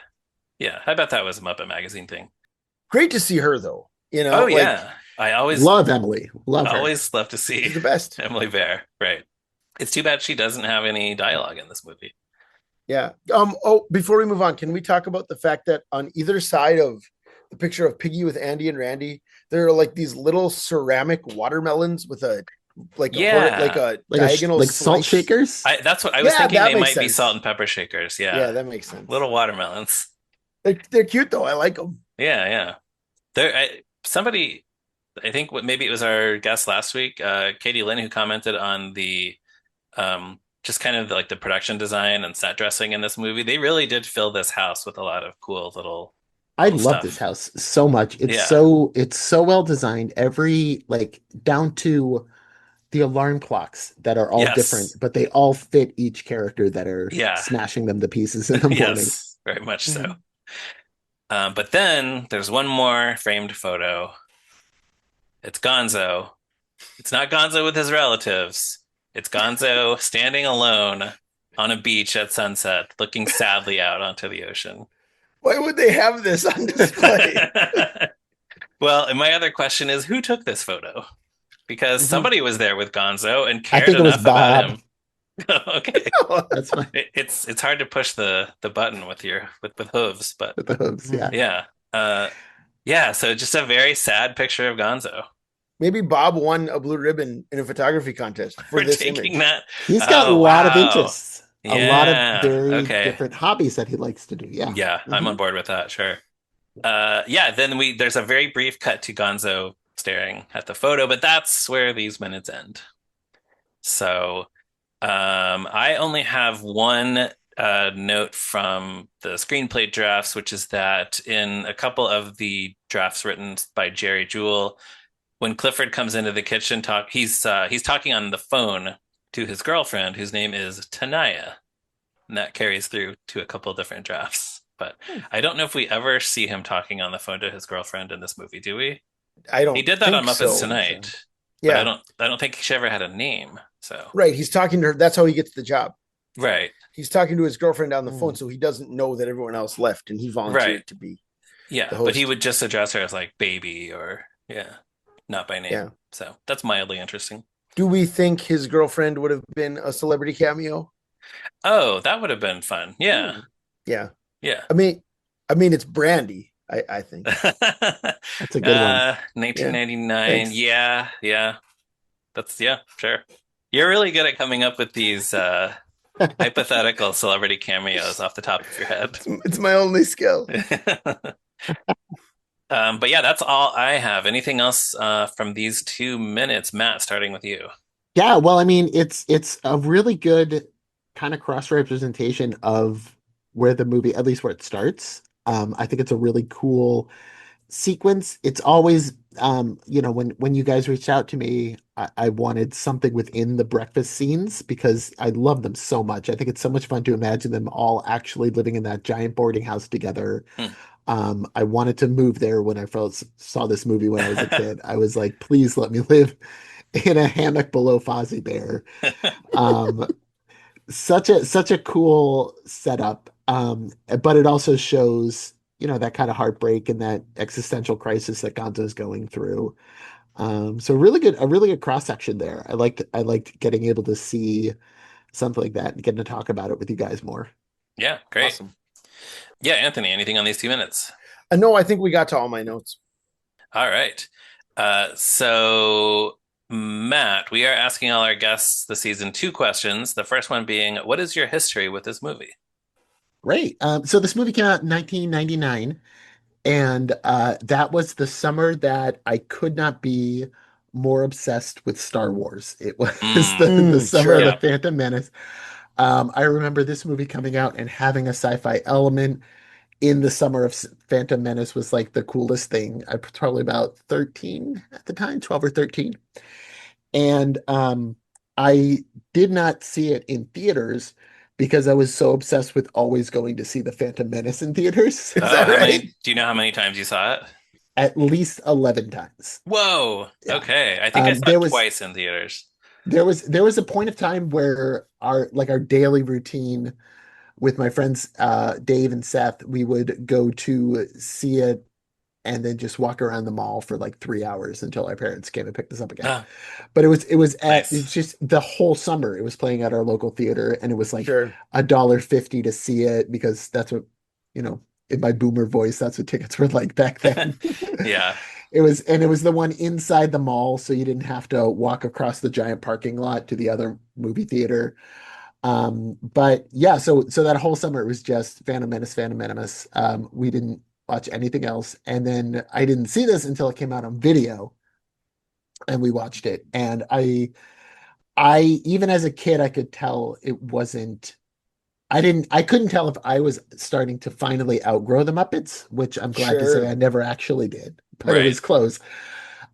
yeah. I bet that was a Muppet Magazine thing. Great to see her though. Oh Like yeah, I always Love Emily. Love her. always love to see she's the best. Emily Bear. Right. It's too bad she doesn't have any dialogue in this movie. Yeah. Oh, before we move on, can we talk about the fact that on either side of the picture of Piggy with Andy and Randy, there are like these little ceramic watermelons with a Yeah. like a Like diagonal like salt slice. shakers. That's what I was Yeah, thinking. that They makes might be sense. salt and pepper shakers. Yeah, Yeah, that makes sense. little watermelons. They're cute though. I like them. Yeah, yeah. Somebody, I think maybe it was our guest last week, Katie Lynn, who commented on the just kind of like the production design and set dressing in this movie. They really did fill this house with a lot of cool I little love this stuff. house so much. Yeah. It's so well designed. Every like down to the alarm clocks that are all different, Yes. but they all fit each character that are Yeah. smashing them to pieces in the morning. Yes. Very much so. Mhm. But then there's one more framed photo. It's Gonzo. It's not Gonzo with his relatives. It's Gonzo standing alone on a beach at sunset, looking sadly out onto the ocean. Why would they have this on display? Well, and my other question is who took this photo? Because Mhm. somebody was there with Gonzo and I cared think it was enough about Bob. him. Okay. That's fine It's hard to push the button with your with hooves, but with the hooves. Yeah. yeah. Yeah, so just a very sad picture of Gonzo. Maybe Bob won a blue ribbon in a photography contest for We're this taking image. that. He's got a Oh, lot of wow. interests, a lot of Yeah. very Okay. different hobbies that he likes to do. Yeah. Yeah, I'm Mhm. on board with that, sure. Yeah, then there's a very brief cut to Gonzo staring at the photo, but that's where these minutes end. So I only have one note from the screenplay drafts, which is that in a couple of the drafts written by Jerry Jewell, when Clifford comes into the kitchen, he's talking on the phone to his girlfriend, whose name is Tanaya, and that carries through to a couple of different drafts. But Hmm. I don't know if we ever see him talking on the phone to his girlfriend in this movie, do we? I He don't did that on think Muppets so. So, Tonight, but I Yeah, don't think she ever had a name. So right. He's talking to her. That's how he gets the job. right, He's talking to his girlfriend on the phone, hmm. so he doesn't know that everyone else left, and he right. volunteered to be the Yeah, but he host. would just address her as like baby or yeah, not by name. Yeah. So that's mildly interesting. Do we think his girlfriend would have been a celebrity cameo? Oh, that would have been fun. Yeah, Hmm. Yeah. yeah. I mean, it's Brandy. I think. That's a good one. Yeah. 1999. Thanks. Yeah, yeah. That's yeah, sure. You're really good at coming up with these hypothetical celebrity cameos off the top of your head. It's my only skill. But yeah, that's all I have. Anything else from these 2 minutes, Matt, starting with you? Yeah, well, I mean, it's a really good kind of cross representation of where the movie, at least where it starts. I think it's a really cool sequence. It's always, when you guys reached out to me, I wanted something within the breakfast scenes because I love them so much. I think it's so much fun to imagine them all actually living in that giant boarding house together. Hmm. I wanted to move there when I first saw this movie when I was a kid. I was like, please let me live in a hammock below Fozzie Bear. Um, such a cool setup. But it also shows, that kind of heartbreak and that existential crisis that Gonzo's going through. So a really good cross section there. I liked getting able to see something like that and getting to talk about it with you guys more. Yeah, great. Awesome. Yeah, Anthony, anything on these 2 minutes? No, I think we got to all my notes. All right. So, Matt, we are asking all our guests the season two questions. The first one being, what is your history with this movie? Great. So this movie came out in 1999, and that was the summer that I could not be more obsessed with Star Wars. It was Mm, the summer of the Sure. yep. Phantom Menace. I remember this movie coming out and having a sci-fi element in the summer of Phantom Menace was like the coolest thing. I was probably about 13 at the time, 12 or 13. And I did not see it in theaters because I was so obsessed with always going to see the Phantom Menace in theaters. Is that right? Do you know how many times you saw it? At least 11 times. Whoa. Yeah. Okay. I think I Um, saw it there was twice in theaters. there was a point of time where our daily routine with my friends Dave and Seth, we would go to see it and then just walk around the mall for like 3 hours until our parents came and picked us up again. Ah, But it's nice. just the whole summer it was playing at our local theater, and it was like Sure. $1.50 to see it because that's what, you know, in my boomer voice, that's what tickets were like back then. Yeah. It was the one inside the mall, so you didn't have to walk across the giant parking lot to the other movie theater. But yeah, so that whole summer it was just Phantom Menace, Phantom Menace. We didn't watch anything else, and then I didn't see this until it came out on video, and we watched it. And I even as a kid, I could tell it wasn't. I couldn't tell if I was starting to finally outgrow the Muppets, which I'm glad to say Sure. I never actually did, but it Right. was close.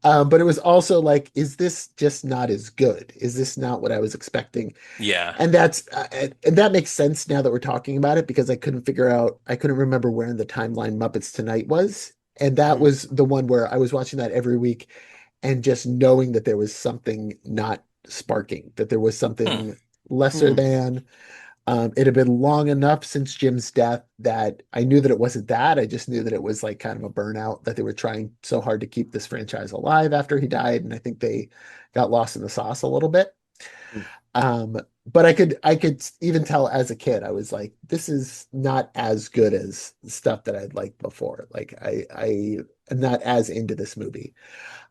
But it was also like, is this just not as good? Is this not what I was expecting? Yeah. And that makes sense now that we're talking about it because I couldn't remember where in the timeline Muppets Tonight was. And that Hmm. was the one where I was watching that every week and just knowing that there was something not sparking, that there was Hmm. something lesser Hmm. than. It had been long enough since Jim's death that I knew that it wasn't that. I just knew that it was like kind of a burnout, that they were trying so hard to keep this franchise alive after he died. And I think they got lost in the sauce a little bit. Hmm. But I could even tell as a kid, I was like, this is not as good as stuff that I'd liked before. Like I am not as into this movie.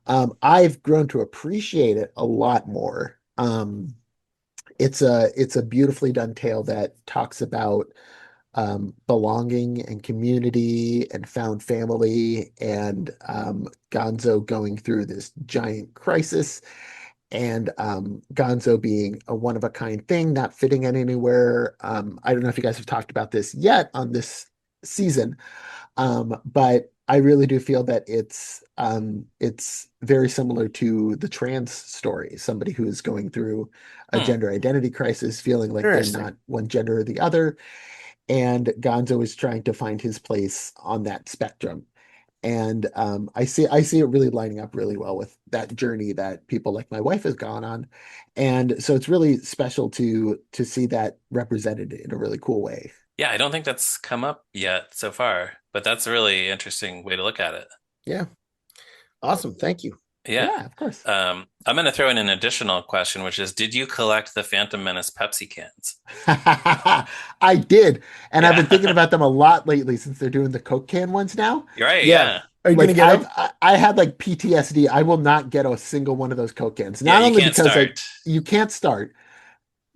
I've grown to appreciate it a lot more. It's a beautifully done tale that talks about belonging and community and found family, and Gonzo going through this giant crisis, and Gonzo being a one of a kind thing, not fitting in anywhere. I don't know if you guys have talked about this yet on this season, but I really do feel that it's very similar to the trans story. Somebody who is going through a Hmm. gender identity crisis, feeling like they're Interesting. not one gender or the other, and Gonzo is trying to find his place on that spectrum. And I see it really lining up really well with that journey that people like my wife has gone on. And so it's really special to see that represented in a really cool way. Yeah, I don't think that's come up yet so far, but that's a really interesting way to look at it. Yeah. Awesome. Thank you. Yeah. Yeah, of course. I'm going to throw in an additional question, which is, did you collect the Phantom Menace Pepsi cans? I did. And I've been thinking Yeah. about them a lot lately since they're doing the Coke can ones now. You're right. Yeah. Yeah. Are you gonna Like get them? I had like PTSD. I will not get a single one of those Coke cans. Yeah, Not you only can't because like start. you can't start.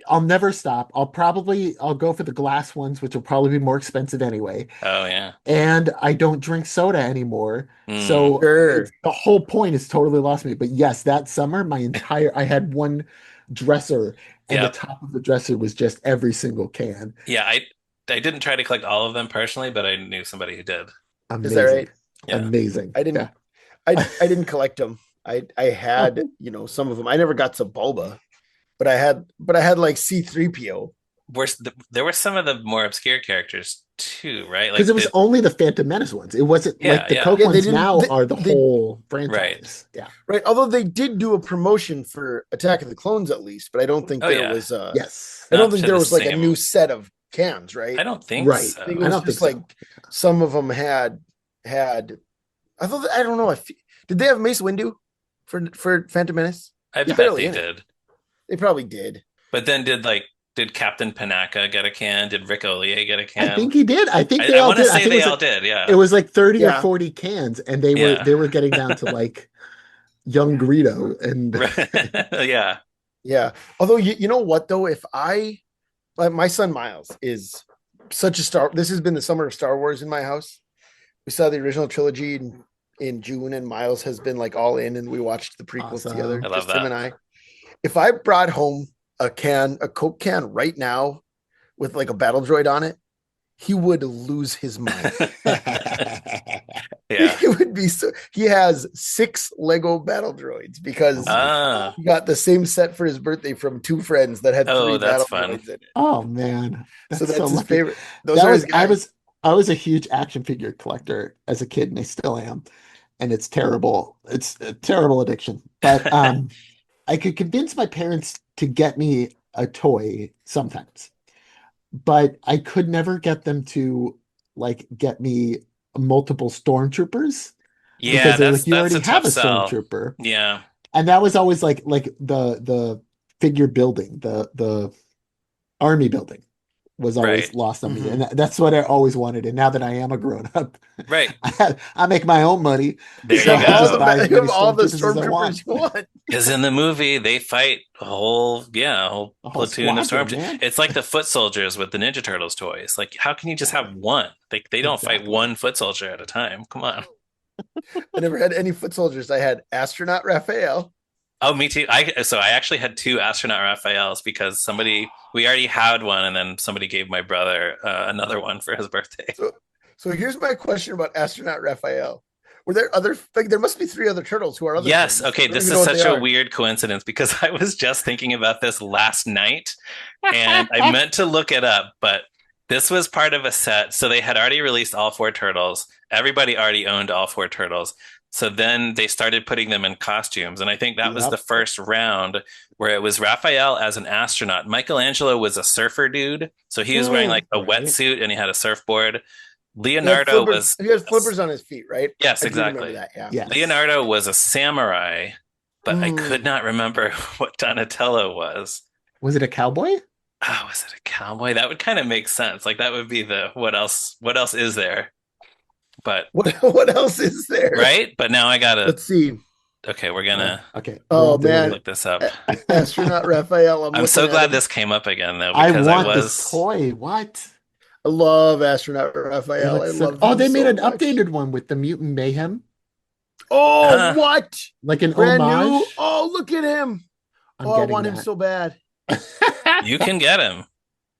I'll never stop. I'll go for the glass ones, which will probably be more expensive anyway. Oh, yeah. And I don't drink soda anymore. Mm, So it's Sure. the whole point is totally lost me. But yes, that summer, I had one dresser, and the yep. top of the dresser was just every single can. Yeah, I didn't try to collect all of them personally, but I knew somebody who did. Is that Amazing. right? Yeah. Amazing. I Yeah. didn't. I didn't collect them. I had Oh, some of them. I never got to Bulba, but I had like C3PO. There were some of the more obscure characters too, right? because Like it was only the Phantom Menace ones. It wasn't yeah, like the yeah. Coke Yeah, they ones didn't. now They, are the they whole Right. franchise. Yeah. right. Although they did do a promotion for Attack of the Clones at least, but I don't think Oh there yeah. was. Yes. I don't Not think to there the was like a new same. set of cans, right? I don't think Right. I think it so. I was don't think just like so. some of them had. I thought I don't know if did they have Mace Windu for Phantom Menace? I He's bet barely they in it. did. They probably did. But then did Captain Panaka get a can? Did Rick Ollier get a I can? think he did. I think they I all want to did. I say think they all did. it Yeah. was like 30 or Yeah, 40 cans, and they were Yeah. they were getting down to like young Greedo. And Yeah. yeah. Although you know what though, if I like my son Miles is such a star. This has been the summer of Star Wars in my house. We saw the original trilogy in June, and Miles has been like all in, and we watched the prequels together, I awesome. love just him that. and I. If I brought home a Coke can right now with like a battle droid on it, he would lose his mind. Yeah. It would be so. He has 6 Lego battle droids Oh because my God. Ah. he got the same set for his birthday from 2 friends that had Oh, 3 that's battle fun. droids in it. Oh man, So that's so that's his lucky. favorite. Those That are his was guys. I was a huge action figure collector as a kid, and I still am. And it's terrible. It's a terrible addiction. But I could convince my parents to get me a toy sometimes, but I could never get them to like get me multiple stormtroopers Yeah, because they're like, you that's already a have tough a sell. stormtrooper. Yeah. And that was always like the figure building, the army building was Right. always lost on me. And Mhm. that's what I always wanted. And now that I am a grown up, Right. I make my own money. There You So you have I all just go. buy as you many have all the stormtroopers as I stormtroopers want. you want. Because in the movie, they fight a whole A whole platoon of squadron, stormtroopers. man. It's like the foot soldiers with the Ninja Turtles toys. Like, how can you just have Exactly. one? They don't fight Exactly. one foot soldier at a time. Come on. I never had any foot soldiers. I had astronaut Raphael. Oh, me too. I actually had two astronaut Raphaels because we already had one, and then somebody gave my brother another one for his birthday. So here's my question about astronaut Raphael. Were there other like there must be 3 other turtles who are other Yes. things. Okay. I don't This even is know what they such a are. weird coincidence because I was just thinking about this last night and I meant to look it up, but this was part of a set. So they had already released all four turtles. Everybody already owned all four turtles. So then they started putting them in costumes. And I think that was the Yep. first round where it was Raphael as an astronaut. Michelangelo was a surfer dude. So he was wearing like a Right. wetsuit and he had a surfboard. He had Leonardo flippers. was, He has flippers on his feet, right? yes, I do remember exactly. that. Yeah. Yes. Leonardo was a samurai, but I could Mm. not remember what Donatello was. Was it a cowboy? Oh, was it a cowboy? That would kind of make sense. Like that would be the what else? What else is there? But What else is there? right? But now I gotta. Let's see. Okay, we're Oh, gonna okay. We're all Oh doing man, look this up. astronaut Raphael. I'm I'm looking so at glad him. this came up again though I because I want this was toy. What? I love astronaut It Raphael. I looks so. love Oh, him they made so an much. updated one with the Mutant Mayhem, Oh, Huh. what? like an Brand new? homage. Oh, look at him. I'm Oh, I getting want him that. so bad. You can get him.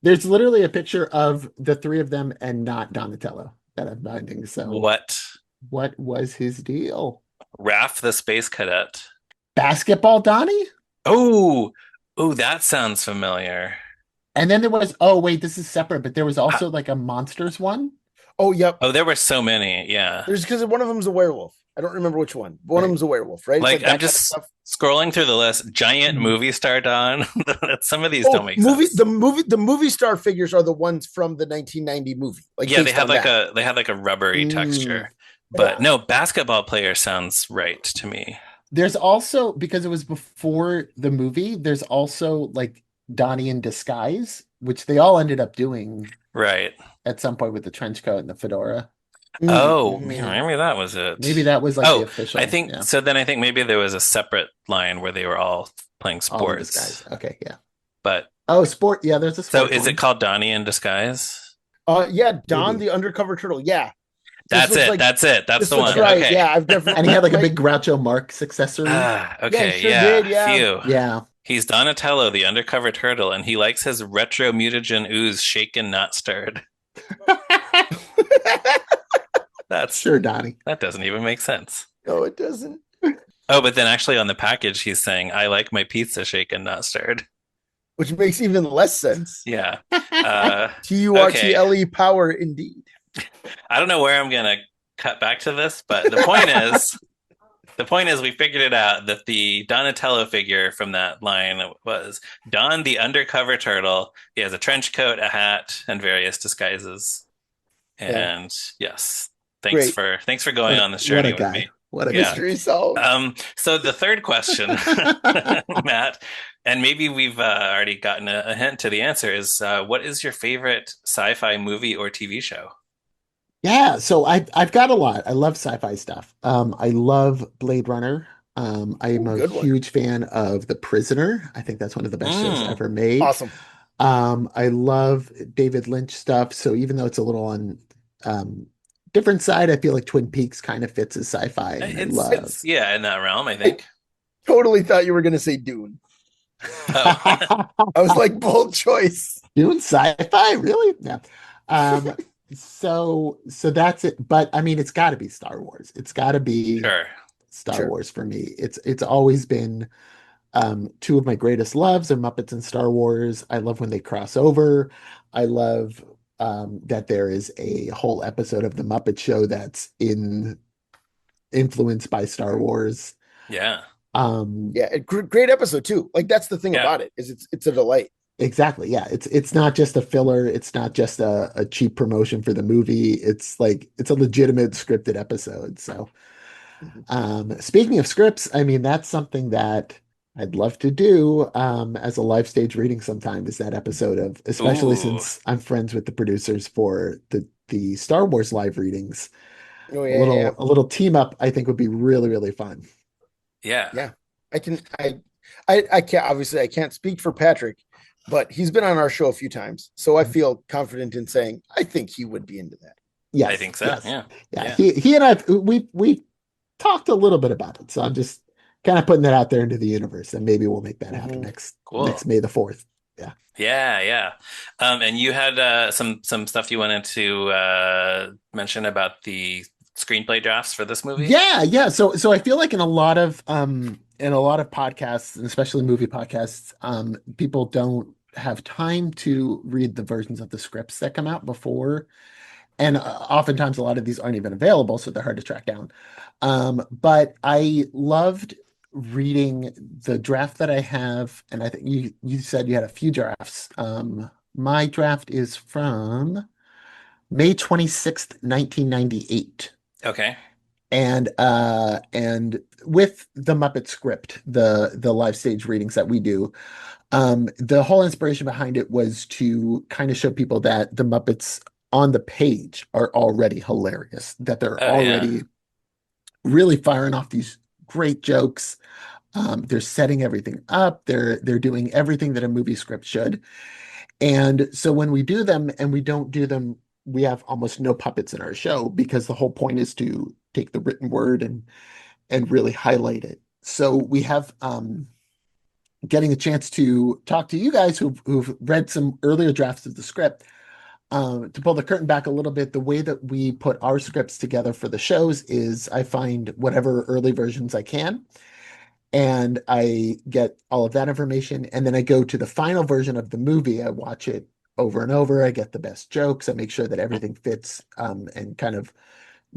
There's literally a picture of the three of them and not Donatello that I'm finding. So, What? what was his deal? Raph the Space Cadet. Basketball Donnie? Oh, oh, that sounds familiar. And then there was, oh, wait, this is separate, but there was Ah, also like a monsters one. Oh, yep. oh, there were so many. Yeah. There's because one of them's a werewolf. I don't remember which one. One of Right. them's a werewolf, right? It's Like like I'm that kind of just stuff. scrolling through the list. Giant Mhm. movie star Don. Some of these don't Oh, make sense. the movie star figures are the ones from the 1990 movie, like Yeah, based on that. they had like a rubbery Mm. texture. But Yeah. no, basketball player sounds right to me. There's also, because it was before the movie, there's also like Donnie in disguise, which they all ended up doing Right. at some point with the trench coat and the fedora. Oh, yeah, Mm-hmm. maybe that was it. Maybe that was like the Oh, I official, think yeah, so. Then I think maybe there was a separate line where they were all playing all in sports. disguise. Okay, yeah. But Oh, sport. Yeah, there's a so sports is it one. called Donnie in Disguise? Yeah, Don Maybe. the undercover turtle. Yeah, this That's looks it. like That's it. That's this the looks one. Okay. right. Okay. Yeah, I've And he definitely had like a my big Groucho Marx accessory. Ah, yeah, he okay. sure Yeah. did. Yeah, Phew. Yeah. He's Donatello, the undercover turtle, and he likes his retro mutagen ooze shaken, not stirred. That's Sure, Donnie. that doesn't even make sense. no, it doesn't. Oh, but then actually on the package he's saying, "I like my pizza shaken, not stirred." Which makes even less sense. Yeah. Uh, okay. Turtle power indeed. I don't know where I'm gonna cut back to this, but the point is we figured it out that the Donatello figure from that line was Don the undercover turtle. He has a trench coat, a hat, and various disguises. Yeah, And yes, great. thanks for going on this What a journey with guy. me. What a Yeah. guy. Mystery solved. So the third question, Matt, and maybe we've already gotten a hint to the answer is what is your favorite sci-fi movie or TV show? Yeah, so I've got a lot. I love sci-fi stuff. I love Blade Runner. I'm Ooh, a good one. huge fan of The Prisoner. I think that's one of the best shows Mm, ever made. Awesome. I love David Lynch stuff. So even though it's a little on um, different side, I feel like Twin Peaks kind of fits as sci-fi, and I it's love. yeah in that realm, I I think. totally thought you were going to say Dune. Oh, I was like, bold choice. Doing sci-fi, really? No. Um, so that's it. But I mean, it's got to be Star Wars. It's got to be sure. Star Sure. Wars for me. It's always been two of my greatest loves are Muppets and Star Wars. I love when they cross over. I love that there is a whole episode of the Muppet Show that's in influenced by Star Wars. Yeah. Um, Yeah, great episode too. Like that's the thing Yeah. about it is it's a delight. exactly. Yeah, it's not just a filler. It's not just a cheap promotion for the movie. It's like it's a legitimate scripted episode. So. Mhm. Speaking of scripts, I mean, that's something that I'd love to do as a live stage reading sometime is that episode of, especially Ooh. since I'm friends with the producers for the Star Wars live readings. Oh yeah, yeah, A little team up, I think would be really, really fun. Yeah. yeah. I can I can't obviously I can't speak for Patrick, but he's been on our show a few times, so I feel confident in saying I think he would be into that. I Yes, think so. yes. Yeah. Yeah, Yeah. he and I we talked a little bit about it. So I'm just kind of putting that out there into the universe and maybe we'll make that happen Mhm. Cool. May the 4th. Yeah. Yeah, yeah. And you had some stuff you wanted to mention about the screenplay drafts for this movie? Yeah, yeah. So I feel like in a lot of podcasts, and especially movie podcasts, people don't have time to read the versions of the scripts that come out before. And oftentimes a lot of these aren't even available, so they're hard to track down. But I loved reading the draft that I have, and I think you said you had a few drafts. My draft is from May 26th, 1998. Okay. And with the Muppet script, the live stage readings that we do, the whole inspiration behind it was to kind of show people that the Muppets on the page are already hilarious, that they're Oh yeah. already really firing off these great jokes. They're setting everything up. They're doing everything that a movie script should. And so when we do them and we don't do them, we have almost no puppets in our show because the whole point is to take the written word and really highlight it. So we have getting a chance to talk to you guys who've read some earlier drafts of the script. To pull the curtain back a little bit, the way that we put our scripts together for the shows is I find whatever early versions I can, and I get all of that information, and then I go to the final version of the movie. I watch it over and over. I get the best jokes. I make sure that everything fits, and kind of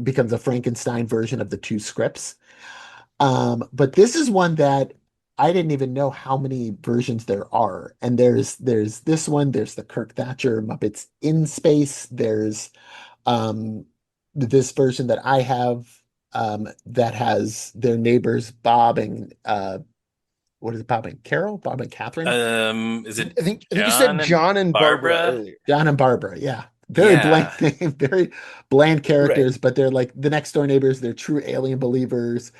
becomes a Frankenstein version of the two scripts. But this is one that I didn't even know how many versions there are. And there's this one, there's the Kirk Thatcher Muppets in Space, there's um this version that I have that has their neighbors Bob and what is it, Bob and Carol? Bob and Catherine? Is it I think you said John and John and Barbara Barbara? earlier. John and Barbara, yeah. Very bland Yeah. name, very bland Right. characters, but they're like the next door neighbors, they're true alien believers.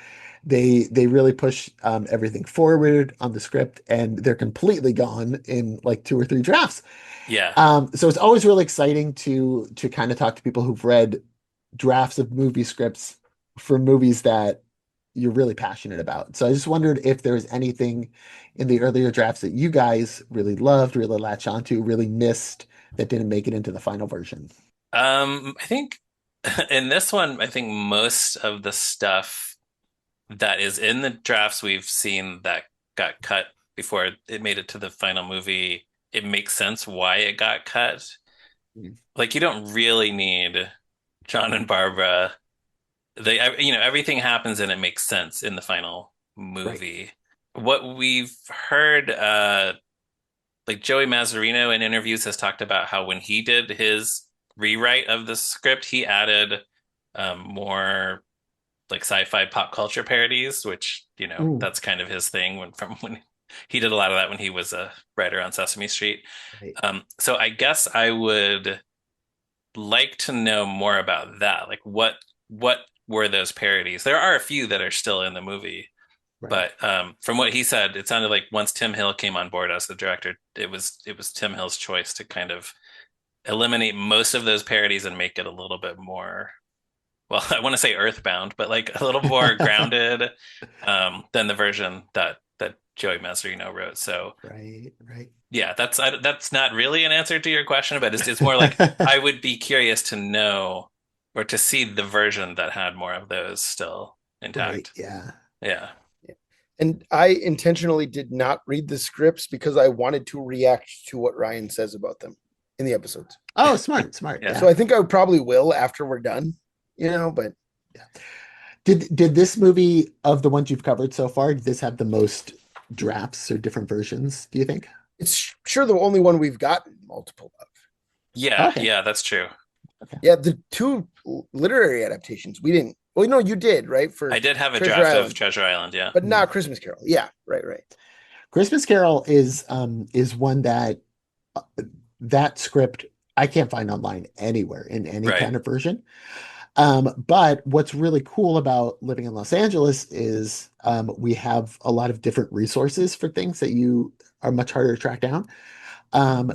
They really push everything forward on the script, and they're completely gone in like two or three drafts. Yeah. So it's always really exciting to kind of talk to people who've read drafts of movie scripts for movies that you're really passionate about. So I just wondered if there was anything in the earlier drafts that you guys really loved, really latched onto, really missed that didn't make it into the final version. I think in this one, I think most of the stuff that is in the drafts we've seen that got cut before it made it to the final movie, it makes sense why it got cut. Mm. Like you don't really need John and Barbara. Everything happens and it makes sense in the final Right. movie. What we've heard, like Joey Mazzarino in interviews has talked about how when he did his rewrite of the script, he added more like sci-fi pop culture parodies, which, Ooh, that's kind of his thing when he did a lot of that when he was a writer on Sesame Street. right, So I guess I would like to know more about that. Like what were those parodies? There are a few that are still in the movie, right. but from what he said, it sounded like once Tim Hill came on board as the director, it was Tim Hill's choice to kind of eliminate most of those parodies and make it a little bit more, well, I want to say earthbound, but like a little more grounded than the version that Joey Mastrino wrote. So Right, right. yeah, that's not really an answer to your question, but it's more like I would be curious to know or to see the version that had more of those still Right, intact. yeah. Yeah. And I intentionally did not read the scripts because I wanted to react to what Ryan says about them in the episodes. Oh, smart, smart. Yeah. So Yeah. I think I probably will after we're done, but Yeah. Did this movie of the ones you've covered so far, did this have the most drafts or different versions, do you think? it's sure the only one we've gotten multiple of. Yeah, Okay. yeah, that's true. Okay. Yeah, the two literary adaptations we didn't. Well, no, you did, right? I For did have a Treasure draft of Island, Treasure Island, yeah. but Hmm. not Christmas Carol. Yeah, right, right. Christmas Carol is one that uh, that script I can't find online anywhere in any Right. kind of version. But what's really cool about living in Los Angeles is we have a lot of different resources for things that you are much harder to track down.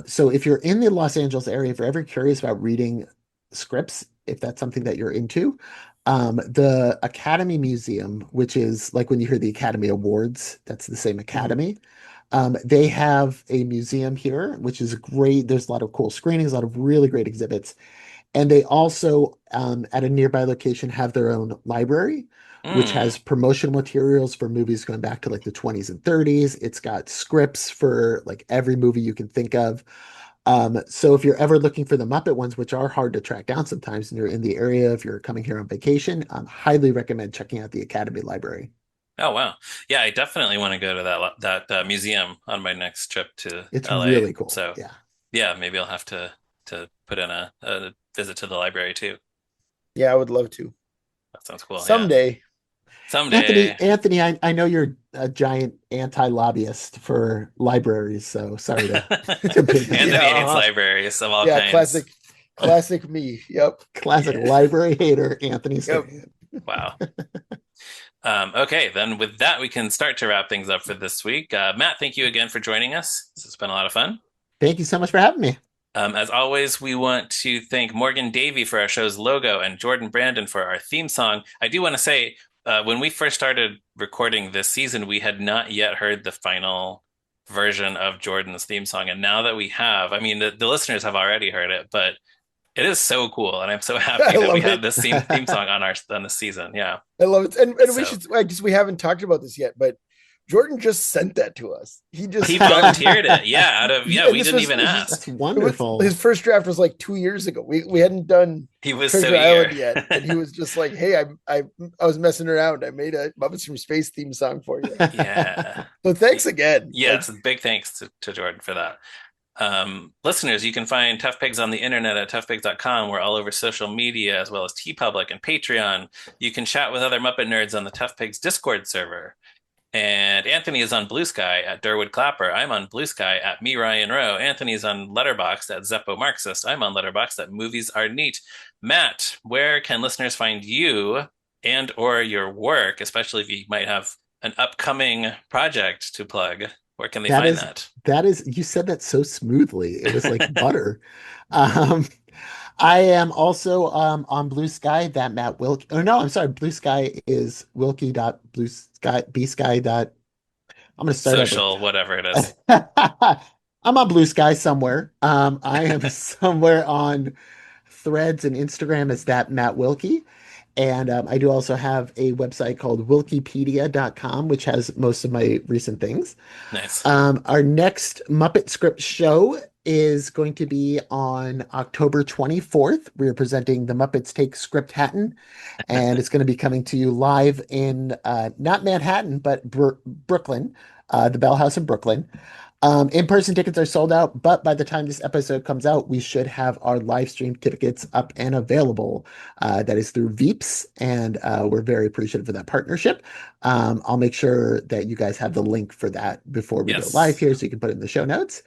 So if you're in the Los Angeles area, if you're ever curious about reading scripts, if that's something that you're into, the Academy Museum, which is like when you hear the Academy Awards, that's the same Mhm. Academy. They have a museum here, which is great. There's a lot of cool screenings, a lot of really great exhibits. And they also, at a nearby location, have their own library, which Mm. has promotional materials for movies going back to like the 20s and 30s. It's got scripts for like every movie you can think of. So if you're ever looking for the Muppet ones, which are hard to track down sometimes, and you're in the area, if you're coming here on vacation, highly recommend checking out the Academy Library. Oh wow. Yeah, I definitely want to go to that museum on my next trip to It's LA. really cool. So Yeah. yeah, maybe I'll have to put in a visit to the library too. Yeah, I would love to That sounds cool. Yeah. someday. Someday. Anthony, I know you're a giant anti-lobbyist for libraries, so sorry to put that Yeah, Anthony hates libraries of all yeah, kinds. classic me. Yep, classic library hater, Anthony yep. Strand. Wow. Okay, then with that, we can start to wrap things up for this week. Matt, thank you again for joining us. This has been a lot of fun. Thank you so much for having me. As always, we want to thank Morgan Davy for our show's logo and Jordan Brandon for our theme song. I do want to say, when we first started recording this season, we had not yet heard the final version of Jordan's theme song. And now that we have, I mean, the listeners have already heard it, but it is so cool. And I'm so I happy that we love have it. this theme song on this season. Yeah. I love it. And we So should, I guess we haven't talked about this yet, but Jordan just sent that to us. He he just got, volunteered it. Yeah. Yeah, and we this didn't was, even That's ask. wonderful. his first draft was like 2 years ago. We hadn't done He was so Treasure eager. Island yet, and he was just like, "Hey, I was messing around. I made a Muppets from Space theme song for you. Yeah. So thanks again." Like, Yes, big thanks to Jordan for that. Listeners, you can find Tough Pigs on the internet at toughpigs.com. We're all over social media as well as TeePublic and Patreon. You can chat with other Muppet nerds on the Tough Pigs Discord server. And Anthony is on Blue Sky at Durwood Clapper. I'm on Blue Sky at Me Ryan Rowe. Anthony's on Letterboxd at Zeppo Marxist. I'm on Letterboxd at Movies Are Neat. Matt, where can listeners find you and or your work, especially if you might have an upcoming project to plug? Where can they That find is that? that is you said that so smoothly. It was like butter. Um, I am also on Blue Sky, that Matt Wilkie. Oh no, I'm sorry. Blue Sky is Wilkie dot Blue Sky B Sky dot. I'm gonna start over. Social, whatever it is. I'm on Blue Sky somewhere. I am somewhere on Threads and Instagram as that Matt Wilkie. And I do also have a website called Wikipedia.com, which has most of my recent things. Nice. Our next Muppet Script show is going to be on October 24th. We are presenting the Muppets Take Script Hatton, and it's going to be coming to you live in not Manhattan, but Brooklyn, the Bell House in Brooklyn. In-person tickets are sold out, but by the time this episode comes out, we should have our live stream tickets up and available. That is through Veeps, and we're very appreciative of that partnership. I'll make sure that you guys have the link for that before we go live Yes. here, so you can put it in the show notes.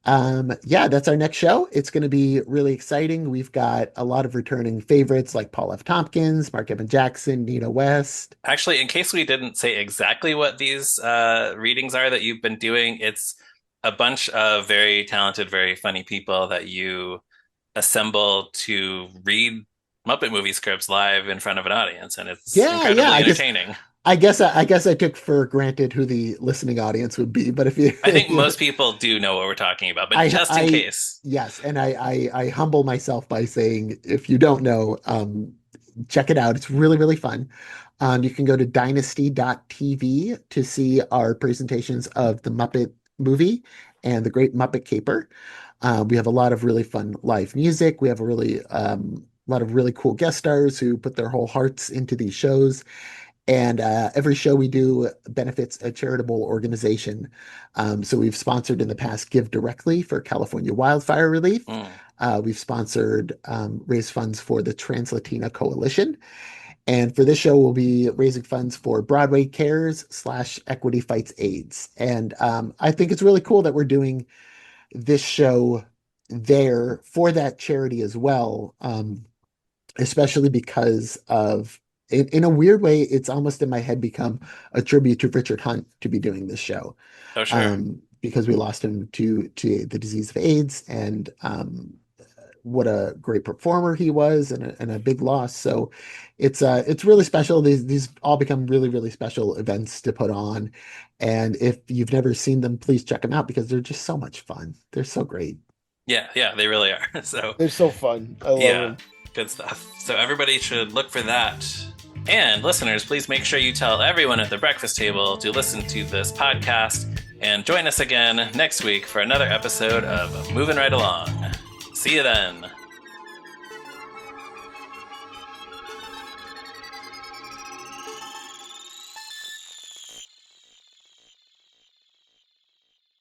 Yeah, that's our next show. It's going to be really exciting. We've got a lot of returning favorites like Paul F. Tompkins, Mark Evan Jackson, Nina West. Actually, in case we didn't say exactly what these readings are that you've been doing, it's a bunch of very talented, very funny people that you assemble to read Muppet movie scripts live in front of an audience, and it's Yeah, incredibly I guess entertaining. I took for granted who the listening audience would be, but if you, I think most people do know what we're talking about, but just in I case. yes, and I humble myself by saying if you don't know, check it out. It's really, really fun. You can go to dynasty.tv to see our presentations of the Muppet movie and the Great Muppet Caper. We have a lot of really fun live music. We have a really lot of really cool guest stars who put their whole hearts into these shows. And every show we do benefits a charitable organization. So we've sponsored in the past Give Directly for California wildfire relief. Mm. We've sponsored raised funds for the Trans Latina Coalition. And for this show, we'll be raising funds for Broadway Cares / Equity Fights AIDS. And I think it's really cool that we're doing this show there for that charity as well, especially because of, in a weird way, it's almost in my head become a tribute to Richard Hunt to be doing this show, Oh, sure. because we lost him to the disease of AIDS, and what a great performer he was, and a big loss. So it's really special. These all become really, really special events to put on. And if you've never seen them, please check them out because they're just so much fun. They're so great. Yeah, they really are. So, they're so fun. I love yeah, them. good stuff. So everybody should look for that. And listeners, please make sure you tell everyone at the breakfast table to listen to this podcast and join us again next week for another episode of Moving Right Along. See you then.